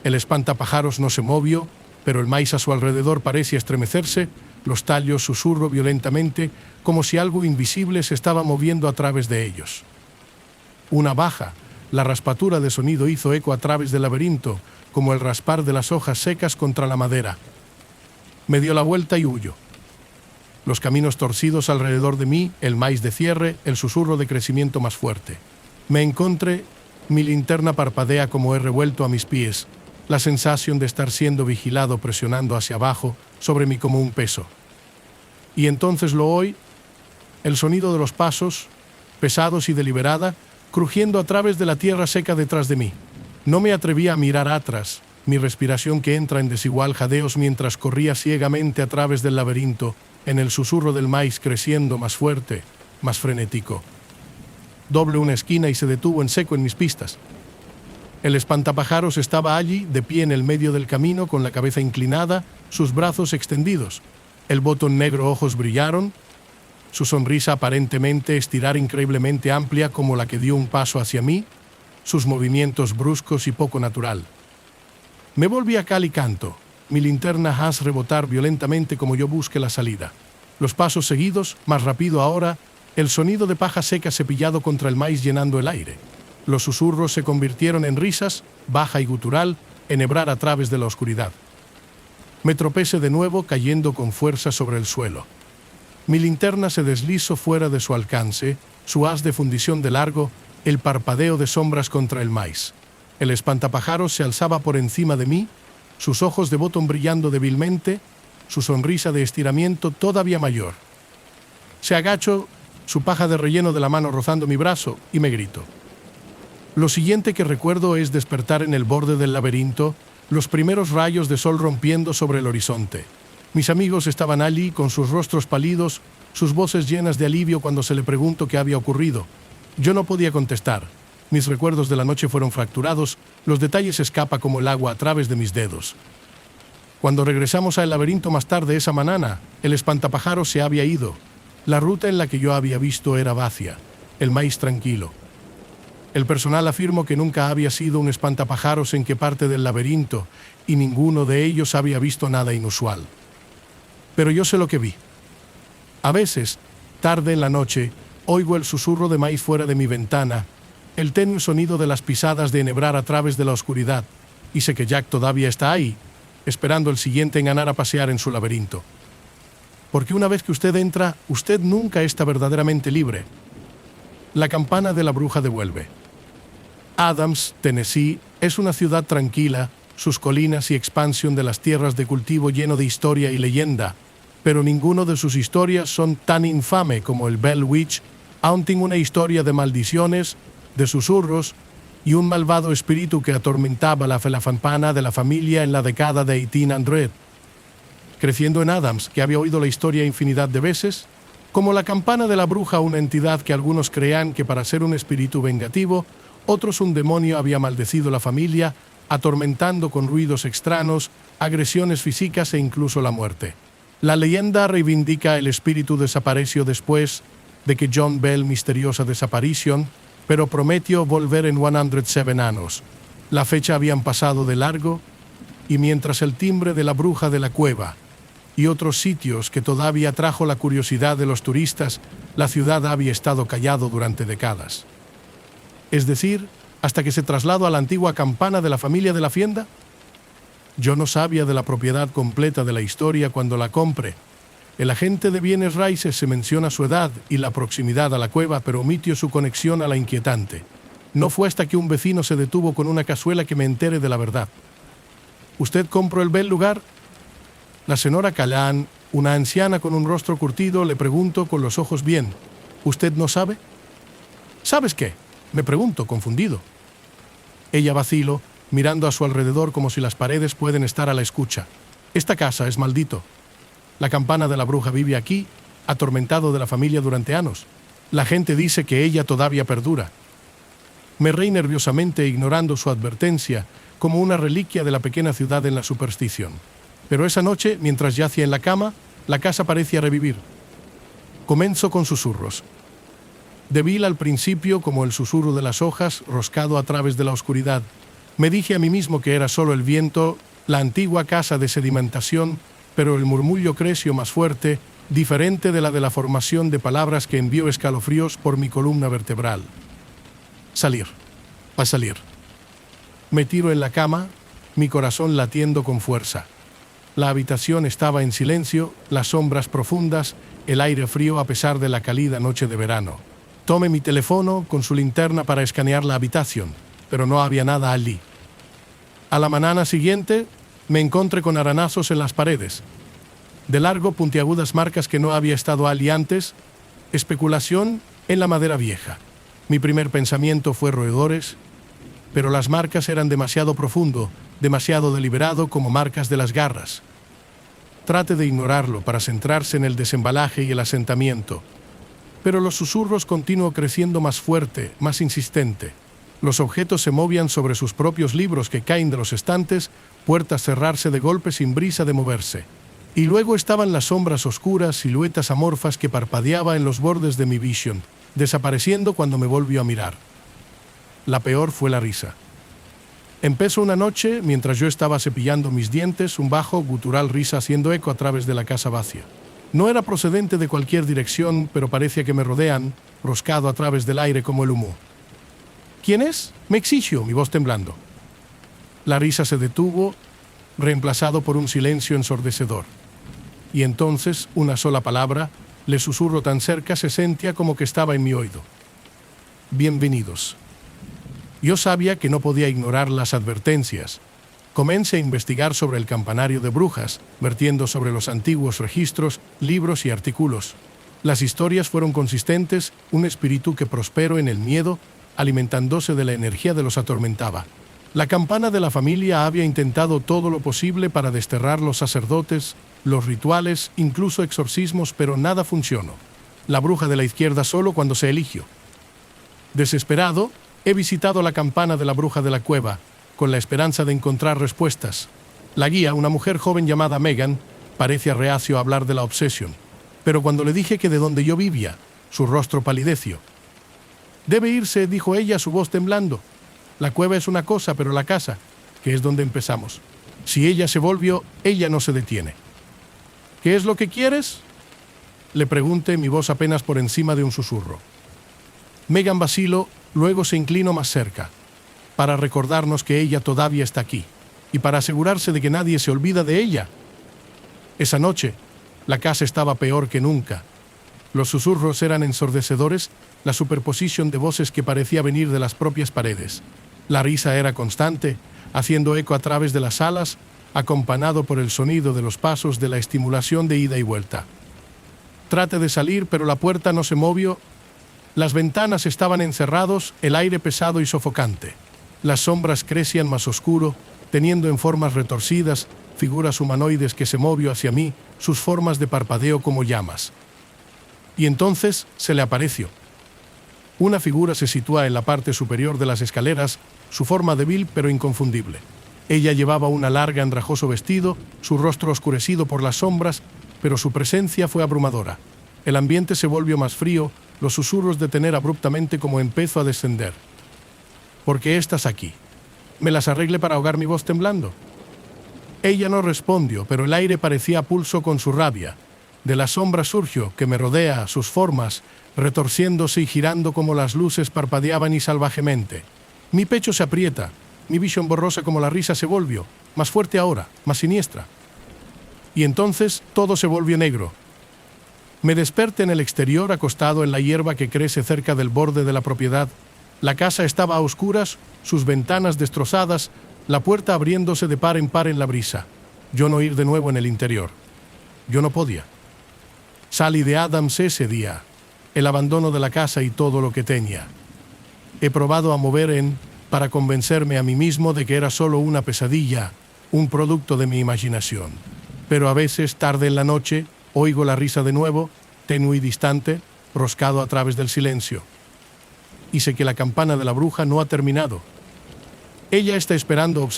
El espantapájaros no se movió, pero el maíz a su alrededor parecía estremecerse, los tallos susurró violentamente, como si algo invisible se estaba moviendo a través de ellos. Una baja, la raspatura de sonido hizo eco a través del laberinto, como el raspar de las hojas secas contra la madera. Me dio la vuelta y huyó. Los caminos torcidos alrededor de mí, el maíz de cierre, el susurro de crecimiento más fuerte. Me encontré, mi linterna parpadea como he revuelto a mis pies, la sensación de estar siendo vigilado presionando hacia abajo sobre mí como un peso. Y entonces lo oí, el sonido de los pasos, pesados y deliberada, crujiendo a través de la tierra seca detrás de mí. No me atrevía a mirar atrás, mi respiración que entra en desigual jadeos mientras corría ciegamente a través del laberinto, en el susurro del maíz creciendo más fuerte, más frenético. Doblé una esquina y se detuvo en seco en mis pistas. El espantapájaros estaba allí, de pie en el medio del camino, con la cabeza inclinada, sus brazos extendidos. El botón negro ojos brillaron, su sonrisa aparentemente estirar increíblemente amplia como la que dio un paso hacia mí, sus movimientos bruscos y poco natural. Me volví a cal y canto, mi linterna haz rebotar violentamente como yo busque la salida. Los pasos seguidos, más rápido ahora, el sonido de paja seca cepillado contra el maíz llenando el aire. Los susurros se convirtieron en risas, baja y gutural, enhebrar a través de la oscuridad. Me tropecé de nuevo cayendo con fuerza sobre el suelo. Mi linterna se deslizó fuera de su alcance, su haz de fundición de largo, el parpadeo de sombras contra el maíz. El espantapájaros se alzaba por encima de mí, sus ojos de botón brillando débilmente, su sonrisa de estiramiento todavía mayor. Se agachó, su paja de relleno de la mano rozando mi brazo, y me gritó. Lo siguiente que recuerdo es despertar en el borde del laberinto, los primeros rayos de sol rompiendo sobre el horizonte. Mis amigos estaban allí con sus rostros pálidos, sus voces llenas de alivio cuando se le preguntó qué había ocurrido. Yo no podía contestar. Mis recuerdos de la noche fueron fracturados, los detalles escapan como el agua a través de mis dedos. Cuando regresamos al laberinto más tarde esa mañana, el espantapájaros se había ido. La ruta en la que yo había visto era vacía, el más tranquilo. El personal afirmó que nunca había sido un espantapájaros en que parte del laberinto y ninguno de ellos había visto nada inusual. Pero yo sé lo que vi. A veces, tarde en la noche, oigo el susurro de maíz fuera de mi ventana, el tenue sonido de las pisadas de enhebrar a través de la oscuridad, y sé que Jack todavía está ahí, esperando el siguiente en ganar a pasear en su laberinto. Porque una vez que usted entra, usted nunca está verdaderamente libre. La campana de la bruja devuelve. Adams, Tennessee, es una ciudad tranquila, sus colinas y expansión de las tierras de cultivo lleno de historia y leyenda, pero ninguno de sus historias son tan infame como el Bell Witch, aún tiene una historia de maldiciones, de susurros y un malvado espíritu que atormentaba la campana de la familia en la década de 1800. Creciendo en Adams, que había oído la historia infinidad de veces, como la campana de la bruja, una entidad que algunos creían que para ser un espíritu vengativo, otros un demonio había maldecido la familia, atormentando con ruidos extraños, agresiones físicas e incluso la muerte. La leyenda reivindica el espíritu desapareció después de que John Bell misteriosa desaparición, pero prometió volver en 107 años. La fecha habían pasado de largo, y mientras el timbre de la bruja de la cueva y otros sitios que todavía atrajo la curiosidad de los turistas, la ciudad había estado callado durante décadas. Es decir, hasta que se trasladó a la antigua campana de la familia de la Hacienda. Yo no sabía de la propiedad completa de la historia cuando la compré. El agente de bienes raíces se menciona su edad y la proximidad a la cueva, pero omitió su conexión a la inquietante. No fue hasta que un vecino se detuvo con una cazuela que me enteré de la verdad. ¿Usted compró el bel lugar? La señora Callan, una anciana con un rostro curtido, le pregunto con los ojos bien. ¿Usted no sabe? ¿Sabes qué? Me pregunto, confundido. Ella vaciló, mirando a su alrededor como si las paredes pueden estar a la escucha. Esta casa es maldito. La campana de la bruja vive aquí, atormentado de la familia durante años. La gente dice que ella todavía perdura. Me reí nerviosamente ignorando su advertencia, como una reliquia de la pequeña ciudad en la superstición. Pero esa noche, mientras yacía en la cama, la casa parecía revivir. Comenzó con susurros. Débil al principio como el susurro de las hojas roscado a través de la oscuridad. Me dije a mí mismo que era solo el viento, la antigua casa de sedimentación, pero el murmullo creció más fuerte, diferente de la formación de palabras que envió escalofríos por mi columna vertebral. Salir. Va a salir. Me tiro en la cama, mi corazón latiendo con fuerza. La habitación estaba en silencio, las sombras profundas, el aire frío a pesar de la cálida noche de verano. Tomé mi teléfono con su linterna para escanear la habitación, pero no había nada allí. A la mañana siguiente, me encontré con aranazos en las paredes. De largo, puntiagudas marcas que no había estado allí antes, especulación en la madera vieja. Mi primer pensamiento fue roedores, pero las marcas eran demasiado profundo, demasiado deliberado como marcas de las garras. Trate de ignorarlo para centrarse en el desembalaje y el asentamiento. Pero los susurros continuó creciendo más fuerte, más insistente. Los objetos se movían sobre sus propios libros que caen de los estantes, puertas cerrarse de golpe sin brisa de moverse. Y luego estaban las sombras oscuras, siluetas amorfas que parpadeaba en los bordes de mi vision, desapareciendo cuando me volvió a mirar. La peor fue la risa. Empezó una noche, mientras yo estaba cepillando mis dientes, un bajo, gutural risa haciendo eco a través de la casa vacía. No era procedente de cualquier dirección, pero parecía que me rodean, roscado a través del aire como el humo. ¿Quién es? Me exigió, mi voz temblando. La risa se detuvo, reemplazado por un silencio ensordecedor. Y entonces, una sola palabra, le susurro tan cerca se sentía como que estaba en mi oído. Bienvenidos. Yo sabía que no podía ignorar las advertencias. Comencé a investigar sobre el campanario de brujas, vertiendo sobre los antiguos registros, libros y artículos. Las historias fueron consistentes, un espíritu que prosperó en el miedo, alimentándose de la energía de los atormentaba. La campana de la familia había intentado todo lo posible para desterrar los sacerdotes, los rituales, incluso exorcismos, pero nada funcionó. La bruja de la izquierda solo cuando se eligió. Desesperado, he visitado la campana de la bruja de la cueva, con la esperanza de encontrar respuestas, La guía, una mujer joven llamada Megan, parecía reacio a hablar de la obsesión, pero cuando le dije que de donde yo vivía, su rostro palideció. «Debe irse», dijo ella, su voz temblando. «La cueva es una cosa, pero la casa, que es donde empezamos. Si ella se volvió, ella no se detiene». «¿Qué es lo que quieres?», le pregunté, mi voz apenas por encima de un susurro. Megan vaciló, luego se inclinó más cerca, para recordarnos que ella todavía está aquí, y para asegurarse de que nadie se olvida de ella. Esa noche, la casa estaba peor que nunca. Los susurros eran ensordecedores, la superposición de voces que parecía venir de las propias paredes. La risa era constante, haciendo eco a través de las salas, acompañado por el sonido de los pasos de la estimulación de ida y vuelta. Traté de salir, pero la puerta no se movió. Las ventanas estaban encerrados, el aire pesado y sofocante. Las sombras crecían más oscuro, teniendo en formas retorcidas figuras humanoides que se movió hacia mí, sus formas de parpadeo como llamas. Y entonces se le apareció. Una figura se sitúa en la parte superior de las escaleras, su forma débil pero inconfundible. Ella llevaba un largo andrajoso vestido, su rostro oscurecido por las sombras, pero su presencia fue abrumadora. El ambiente se volvió más frío, los susurros detener abruptamente como empezó a descender. «¿Por qué estás aquí?». «Me las arreglé para ahogar mi voz temblando». Ella no respondió, pero el aire parecía a pulso con su rabia. De la sombra surgió, que me rodea, sus formas, retorciéndose y girando como las luces parpadeaban y salvajemente. Mi pecho se aprieta, mi visión borrosa como la risa se volvió, más fuerte ahora, más siniestra. Y entonces todo se volvió negro. Me desperté en el exterior, acostado en la hierba que crece cerca del borde de la propiedad. La casa estaba a oscuras, sus ventanas destrozadas, la puerta abriéndose de par en par en la brisa. Yo no ir de nuevo en el interior. Yo no podía. Salí de Adams ese día, el abandono de la casa y todo lo que tenía. He probado a mover para convencerme a mí mismo de que era solo una pesadilla, un producto de mi imaginación. Pero a veces, tarde en la noche, oigo la risa de nuevo, tenue y distante, roscado a través del silencio. Y sé que la campana de la bruja no ha terminado. Ella está esperando,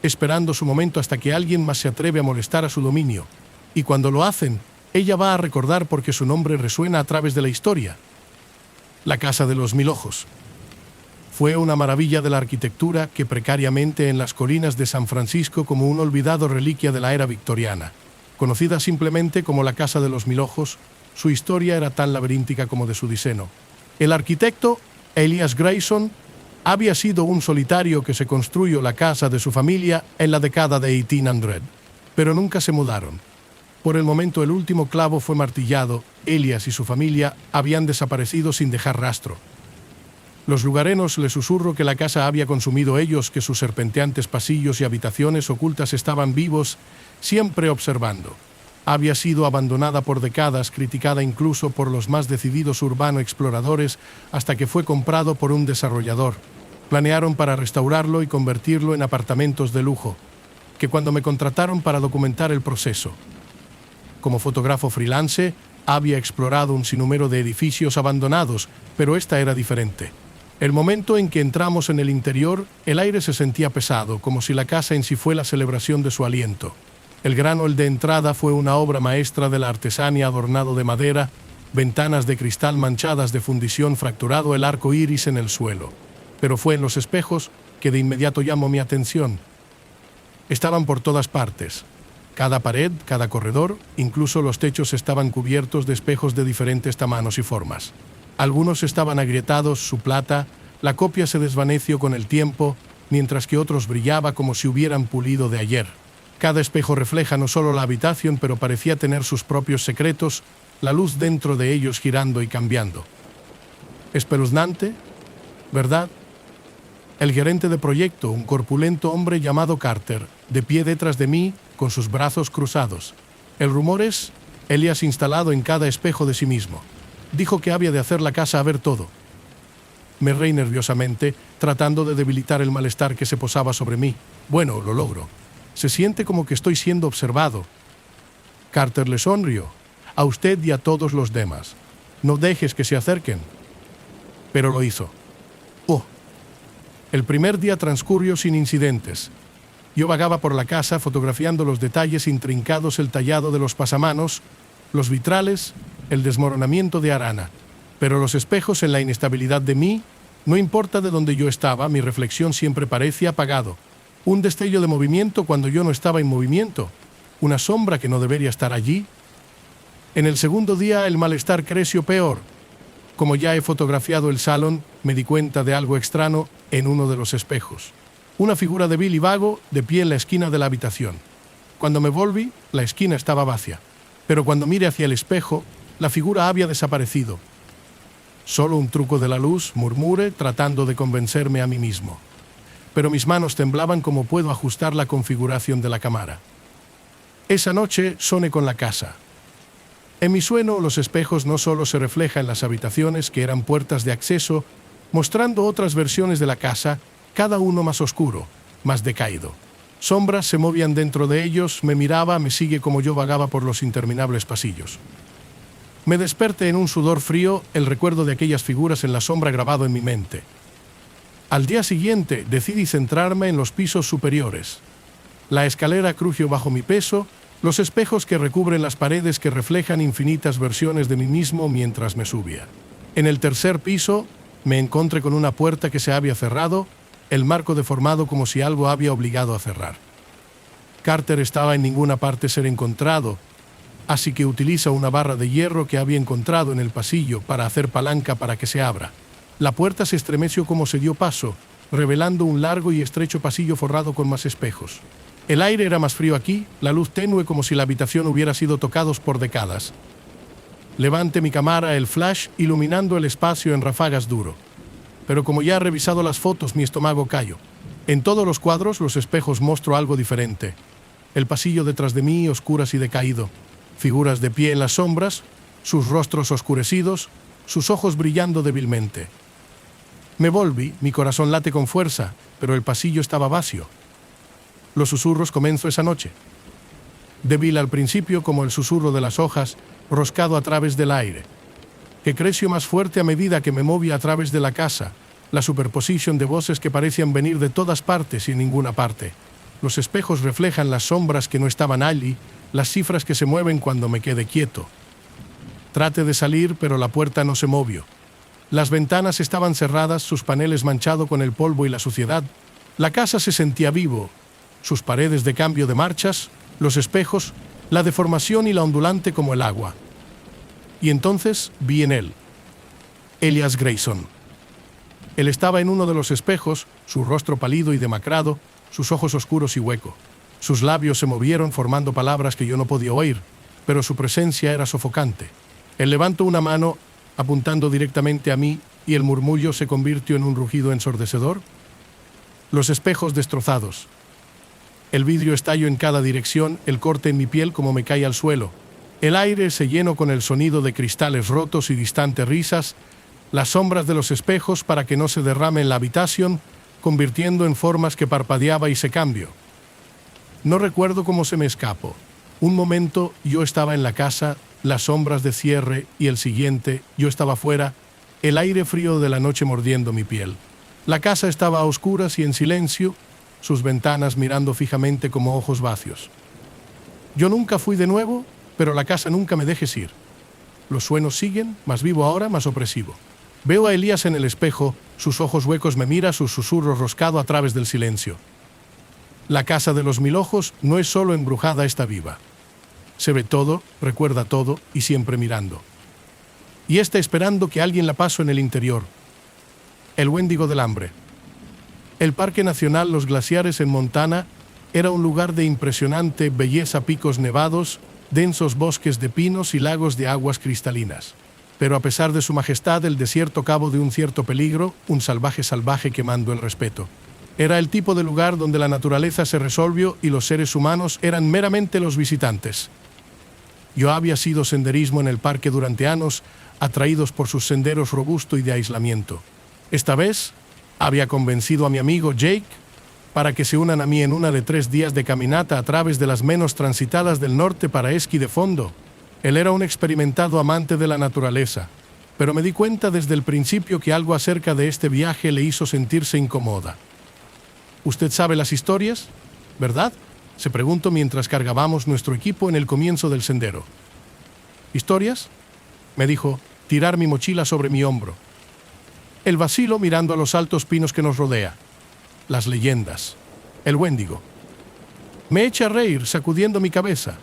esperando su momento hasta que alguien más se atreve a molestar a su dominio. Y cuando lo hacen, ella va a recordar porque su nombre resuena a través de la historia. La Casa de los Mil Ojos. Fue una maravilla de la arquitectura que precariamente en las colinas de San Francisco como un olvidado reliquia de la era victoriana. Conocida simplemente como la Casa de los Mil Ojos, su historia era tan laberíntica como de su diseño. El arquitecto, Elias Grayson, había sido un solitario que se construyó la casa de su familia en la década de 1800, pero nunca se mudaron. Por el momento el último clavo fue martillado, Elias y su familia habían desaparecido sin dejar rastro. Los lugareños les susurro que la casa había consumido ellos, que sus serpenteantes pasillos y habitaciones ocultas estaban vivos, siempre observando. Había sido abandonada por décadas, criticada incluso por los más decididos urbano exploradores, hasta que fue comprado por un desarrollador. Planearon para restaurarlo y convertirlo en apartamentos de lujo, que cuando me contrataron para documentar el proceso. Como fotógrafo freelance, había explorado un sinnúmero de edificios abandonados, pero esta era diferente. El momento en que entramos en el interior, el aire se sentía pesado, como si la casa en sí fuera la celebración de su aliento. El gran hall de entrada fue una obra maestra de la artesanía adornado de madera, ventanas de cristal manchadas de fundición, fracturado el arco iris en el suelo. Pero fue en los espejos que de inmediato llamó mi atención. Estaban por todas partes. Cada pared, cada corredor, incluso los techos estaban cubiertos de espejos de diferentes tamaños y formas. Algunos estaban agrietados, su plata, la copia se desvaneció con el tiempo, mientras que otros brillaba como si hubieran pulido de ayer. Cada espejo refleja no solo la habitación, pero parecía tener sus propios secretos, la luz dentro de ellos girando y cambiando. Espeluznante, ¿verdad? El gerente de proyecto, un corpulento hombre llamado Carter, de pie detrás de mí, con sus brazos cruzados. El rumor es, Elias instalado en cada espejo de sí mismo. Dijo que había de hacer la casa a ver todo. Me reí nerviosamente, tratando de debilitar el malestar que se posaba sobre mí. Bueno, lo logro. Se siente como que estoy siendo observado. Carter le sonrió. A usted y a todos los demás. No dejes que se acerquen. Pero lo hizo. Oh. El primer día transcurrió sin incidentes. Yo vagaba por la casa fotografiando los detalles intrincados, el tallado de los pasamanos, los vitrales, el desmoronamiento de arana. Pero los espejos en la inestabilidad de mí, no importa de dónde yo estaba, mi reflexión siempre parece apagado. Un destello de movimiento cuando yo no estaba en movimiento. Una sombra que no debería estar allí. En el segundo día el malestar creció peor. Como ya he fotografiado el salón, me di cuenta de algo extraño en uno de los espejos. Una figura débil y vago de pie en la esquina de la habitación. Cuando me volví, la esquina estaba vacía. Pero cuando miré hacia el espejo, la figura había desaparecido. Solo un truco de la luz, murmuré, tratando de convencerme a mí mismo. Pero mis manos temblaban como puedo ajustar la configuración de la cámara. Esa noche soné con la casa. En mi sueño, los espejos no solo se reflejan en las habitaciones, que eran puertas de acceso, mostrando otras versiones de la casa, cada uno más oscuro, más decaído. Sombras se movían dentro de ellos, me miraba, me sigue como yo vagaba por los interminables pasillos. Me desperté en un sudor frío, el recuerdo de aquellas figuras en la sombra grabado en mi mente. Al día siguiente decidí centrarme en los pisos superiores. La escalera crujió bajo mi peso, los espejos que recubren las paredes que reflejan infinitas versiones de mí mismo mientras me subía. En el tercer piso me encontré con una puerta que se había cerrado, el marco deformado como si algo había obligado a cerrar. Carter estaba en ninguna parte ser encontrado, así que utiliza una barra de hierro que había encontrado en el pasillo para hacer palanca para que se abra. La puerta se estremeció como se dio paso, revelando un largo y estrecho pasillo forrado con más espejos. El aire era más frío aquí, la luz tenue como si la habitación hubiera sido tocados por décadas. Levanté mi cámara, el flash, iluminando el espacio en ráfagas duro. Pero como ya he revisado las fotos, mi estómago cayó. En todos los cuadros, los espejos mostró algo diferente. El pasillo detrás de mí, oscuras y decaído. Figuras de pie en las sombras, sus rostros oscurecidos, sus ojos brillando débilmente. Me volví, mi corazón late con fuerza, pero el pasillo estaba vacío. Los susurros comenzó esa noche. Débil al principio como el susurro de las hojas, roscado a través del aire, que creció más fuerte a medida que me movía a través de la casa, la superposición de voces que parecían venir de todas partes y en ninguna parte. Los espejos reflejan las sombras que no estaban allí, las cifras que se mueven cuando me quedé quieto. Traté de salir, pero la puerta no se movió. Las ventanas estaban cerradas, sus paneles manchados con el polvo y la suciedad. La casa se sentía vivo, sus paredes de cambio de marchas, los espejos, la deformación y la ondulante como el agua. Y entonces vi en él, Elias Grayson. Él estaba en uno de los espejos, su rostro pálido y demacrado, sus ojos oscuros y huecos. Sus labios se movieron formando palabras que yo no podía oír, pero su presencia era sofocante. Él levantó una mano, apuntando directamente a mí, y el murmullo se convirtió en un rugido ensordecedor. Los espejos destrozados. El vidrio estalló en cada dirección, el corte en mi piel como me cae al suelo. El aire se llenó con el sonido de cristales rotos y distantes risas, las sombras de los espejos para que no se derrame en la habitación, convirtiendo en formas que parpadeaba y se cambió. No recuerdo cómo se me escapó. Un momento yo estaba en la casa, las sombras de cierre, y el siguiente yo estaba fuera, el aire frío de la noche mordiendo mi piel. La casa estaba a oscuras y en silencio, sus ventanas mirando fijamente como ojos vacíos. Yo nunca fui de nuevo, pero la casa nunca me dejes ir. Los sueños siguen, más vivo ahora, más opresivo. Veo a Elías en el espejo, sus ojos huecos me mira, sus susurros roscado a través del silencio. La casa de los 1000 ojos no es solo embrujada, está viva. Se ve todo, recuerda todo y siempre mirando. Y está esperando que alguien la pase en el interior. El Wendigo del Hambre. El Parque Nacional Los Glaciares en Montana era un lugar de impresionante belleza, picos nevados, densos bosques de pinos y lagos de aguas cristalinas. Pero a pesar de su majestad, el desierto cabo de un cierto peligro, un salvaje quemando el respeto. Era el tipo de lugar donde la naturaleza se resolvió y los seres humanos eran meramente los visitantes. Yo había sido senderismo en el parque durante años, atraídos por sus senderos robusto y de aislamiento. Esta vez, había convencido a mi amigo Jake para que se unan a mí en una de 3 días de caminata a través de las menos transitadas del norte para esquí de fondo. Él era un experimentado amante de la naturaleza, pero me di cuenta desde el principio que algo acerca de este viaje le hizo sentirse incómoda. ¿Usted sabe las historias? ¿verdad?, se preguntó mientras cargábamos nuestro equipo en el comienzo del sendero. ¿Historias?, me dijo, tirar mi mochila sobre mi hombro. El vacilo mirando a los altos pinos que nos rodea. Las leyendas. El Wendigo. Me eché a reír, sacudiendo mi cabeza.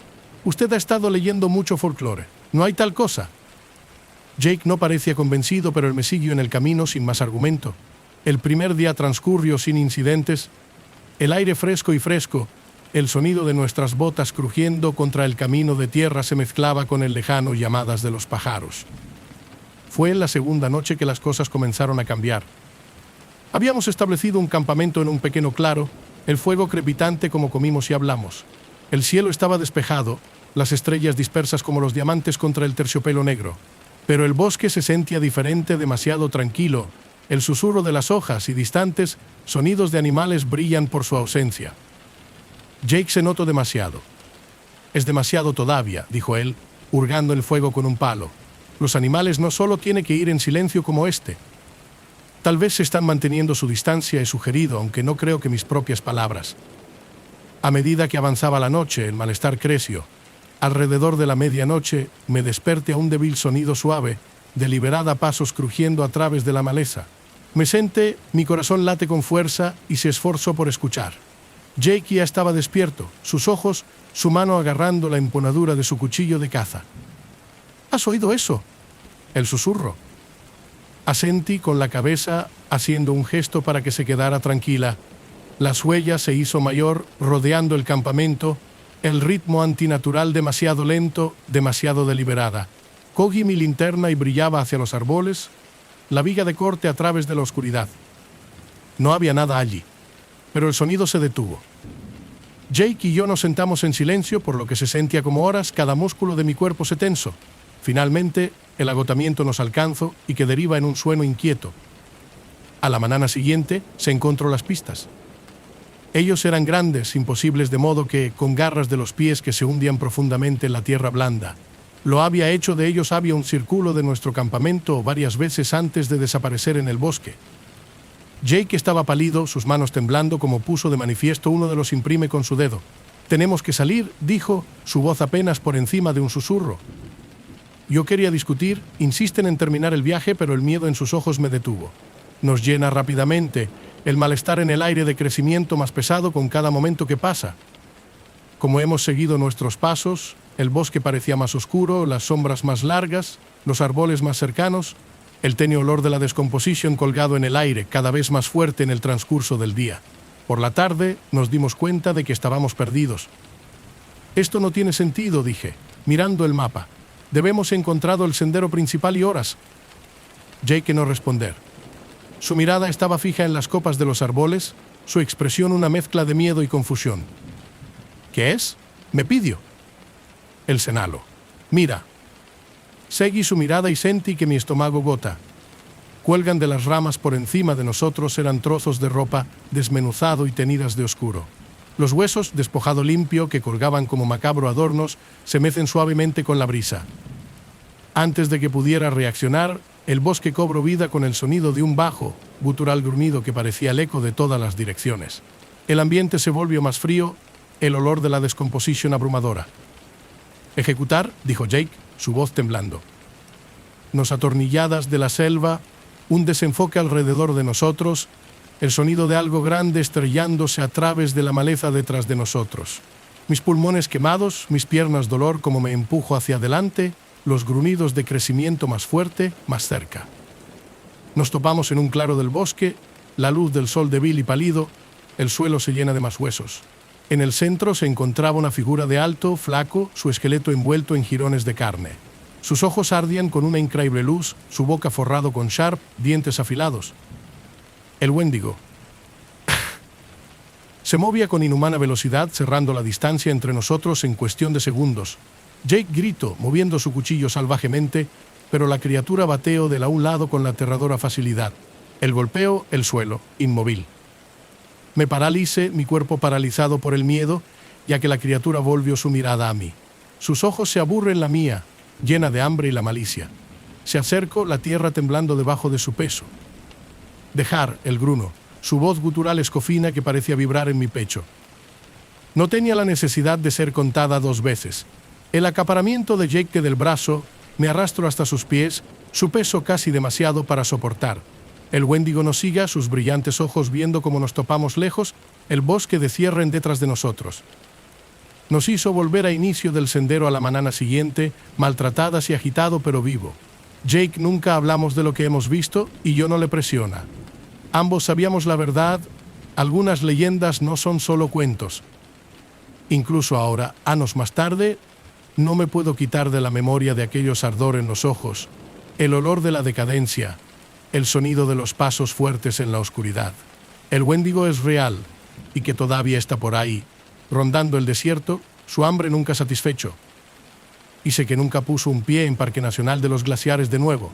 Usted ha estado leyendo mucho folclore. No hay tal cosa. Jake no parecía convencido, pero él me siguió en el camino sin más argumento. El primer día transcurrió sin incidentes. El aire fresco y fresco, el sonido de nuestras botas crujiendo contra el camino de tierra se mezclaba con el lejano llamadas de los pájaros. Fue en la segunda noche que las cosas comenzaron a cambiar. Habíamos establecido un campamento en un pequeño claro, el fuego crepitante como comimos y hablamos. El cielo estaba despejado, las estrellas dispersas como los diamantes contra el terciopelo negro. Pero el bosque se sentía diferente, demasiado tranquilo. El susurro de las hojas y distantes sonidos de animales brillan por su ausencia. Jake se notó demasiado. Es demasiado todavía, dijo él, hurgando el fuego con un palo. Los animales no solo tienen que ir en silencio como este. Tal vez se están manteniendo su distancia, he sugerido, aunque no creo que mis propias palabras. A medida que avanzaba la noche, el malestar creció. Alrededor de la medianoche me desperté a un débil sonido suave, deliberada pasos crujiendo a través de la maleza. Me senté, mi corazón late con fuerza y se esforzó por escuchar. Jake ya estaba despierto, sus ojos, su mano agarrando la empuñadura de su cuchillo de caza. ¿Has oído eso?, el susurro. Asentí con la cabeza, haciendo un gesto para que se quedara tranquila. La huella se hizo mayor, rodeando el campamento, el ritmo antinatural demasiado lento, demasiado deliberada. Cogí mi linterna y brillaba hacia los árboles, la viga de corte a través de la oscuridad. No había nada allí, pero el sonido se detuvo. Jake y yo nos sentamos en silencio, por lo que se sentía como horas, cada músculo de mi cuerpo se tensó. Finalmente, el agotamiento nos alcanzó y que deriva en un sueño inquieto. A la mañana siguiente, se encontró las pistas. Ellos eran grandes, imposibles, de modo que, con garras de los pies que se hundían profundamente en la tierra blanda. Lo había hecho de ellos había un círculo de nuestro campamento varias veces antes de desaparecer en el bosque. Jake estaba pálido, sus manos temblando, como puso de manifiesto uno de los imprime con su dedo. «Tenemos que salir», dijo, su voz apenas por encima de un susurro. Yo quería discutir, insisten en terminar el viaje, pero el miedo en sus ojos me detuvo. Nos llena rápidamente, el malestar en el aire de crecimiento más pesado con cada momento que pasa. Como hemos seguido nuestros pasos, el bosque parecía más oscuro, las sombras más largas, los árboles más cercanos, el tenue olor de la descomposición colgado en el aire, cada vez más fuerte en el transcurso del día. Por la tarde, nos dimos cuenta de que estábamos perdidos. «Esto no tiene sentido», dije, mirando el mapa. «Debemos encontrado el sendero principal y horas». Jake no responder. Su mirada estaba fija en las copas de los árboles, su expresión una mezcla de miedo y confusión. «¿Qué es?», me pidió. El senalo. «Mira». Seguí su mirada y sentí que mi estómago gota. Cuelgan de las ramas por encima de nosotros eran trozos de ropa, desmenuzado y tenidas de oscuro. Los huesos, despojado limpio, que colgaban como macabro adornos, se mecen suavemente con la brisa. Antes de que pudiera reaccionar, el bosque cobró vida con el sonido de un bajo, gutural gruñido que parecía el eco de todas las direcciones. El ambiente se volvió más frío, el olor de la descomposición abrumadora. «Ejecutar», dijo Jake, su voz temblando. Nos atornilladas de la selva, un desenfoque alrededor de nosotros, el sonido de algo grande estrellándose a través de la maleza detrás de nosotros. Mis pulmones quemados, mis piernas dolor como me empujo hacia adelante, los gruñidos de crecimiento más fuerte, más cerca. Nos topamos en un claro del bosque, la luz del sol débil y pálido, el suelo se llena de más huesos. En el centro se encontraba una figura de alto, flaco, su esqueleto envuelto en jirones de carne. Sus ojos ardían con una increíble luz, su boca forrado con sharp, dientes afilados. El Wendigo. Se movía con inhumana velocidad, cerrando la distancia entre nosotros en cuestión de segundos. Jake gritó, moviendo su cuchillo salvajemente, pero la criatura bateó de un lado con la aterradora facilidad. El golpeó, el suelo, inmóvil. Me paralicé, mi cuerpo paralizado por el miedo, ya que la criatura volvió su mirada a mí. Sus ojos se aburren la mía, llena de hambre y la malicia. Se acercó, la tierra temblando debajo de su peso. «Dejar», el gruno, su voz gutural escofina que parecía vibrar en mi pecho. No tenía la necesidad de ser contada 2 veces. El acaparamiento de Jake del brazo me arrastró hasta sus pies, su peso casi demasiado para soportar. El Wendigo nos sigue, sus brillantes ojos viendo cómo nos topamos lejos, el bosque de cierren detrás de nosotros. Nos hizo volver a inicio del sendero a la mañana siguiente, maltratadas y agitado pero vivo. Jake nunca hablamos de lo que hemos visto y yo no le presiona. Ambos sabíamos la verdad, algunas leyendas no son solo cuentos. Incluso ahora, años más tarde, no me puedo quitar de la memoria de aquellos ardor en los ojos, el olor de la decadencia, el sonido de los pasos fuertes en la oscuridad. El Wendigo es real y que todavía está por ahí, rondando el desierto, su hambre nunca satisfecho. Y sé que nunca puso un pie en Parque Nacional de los Glaciares de nuevo.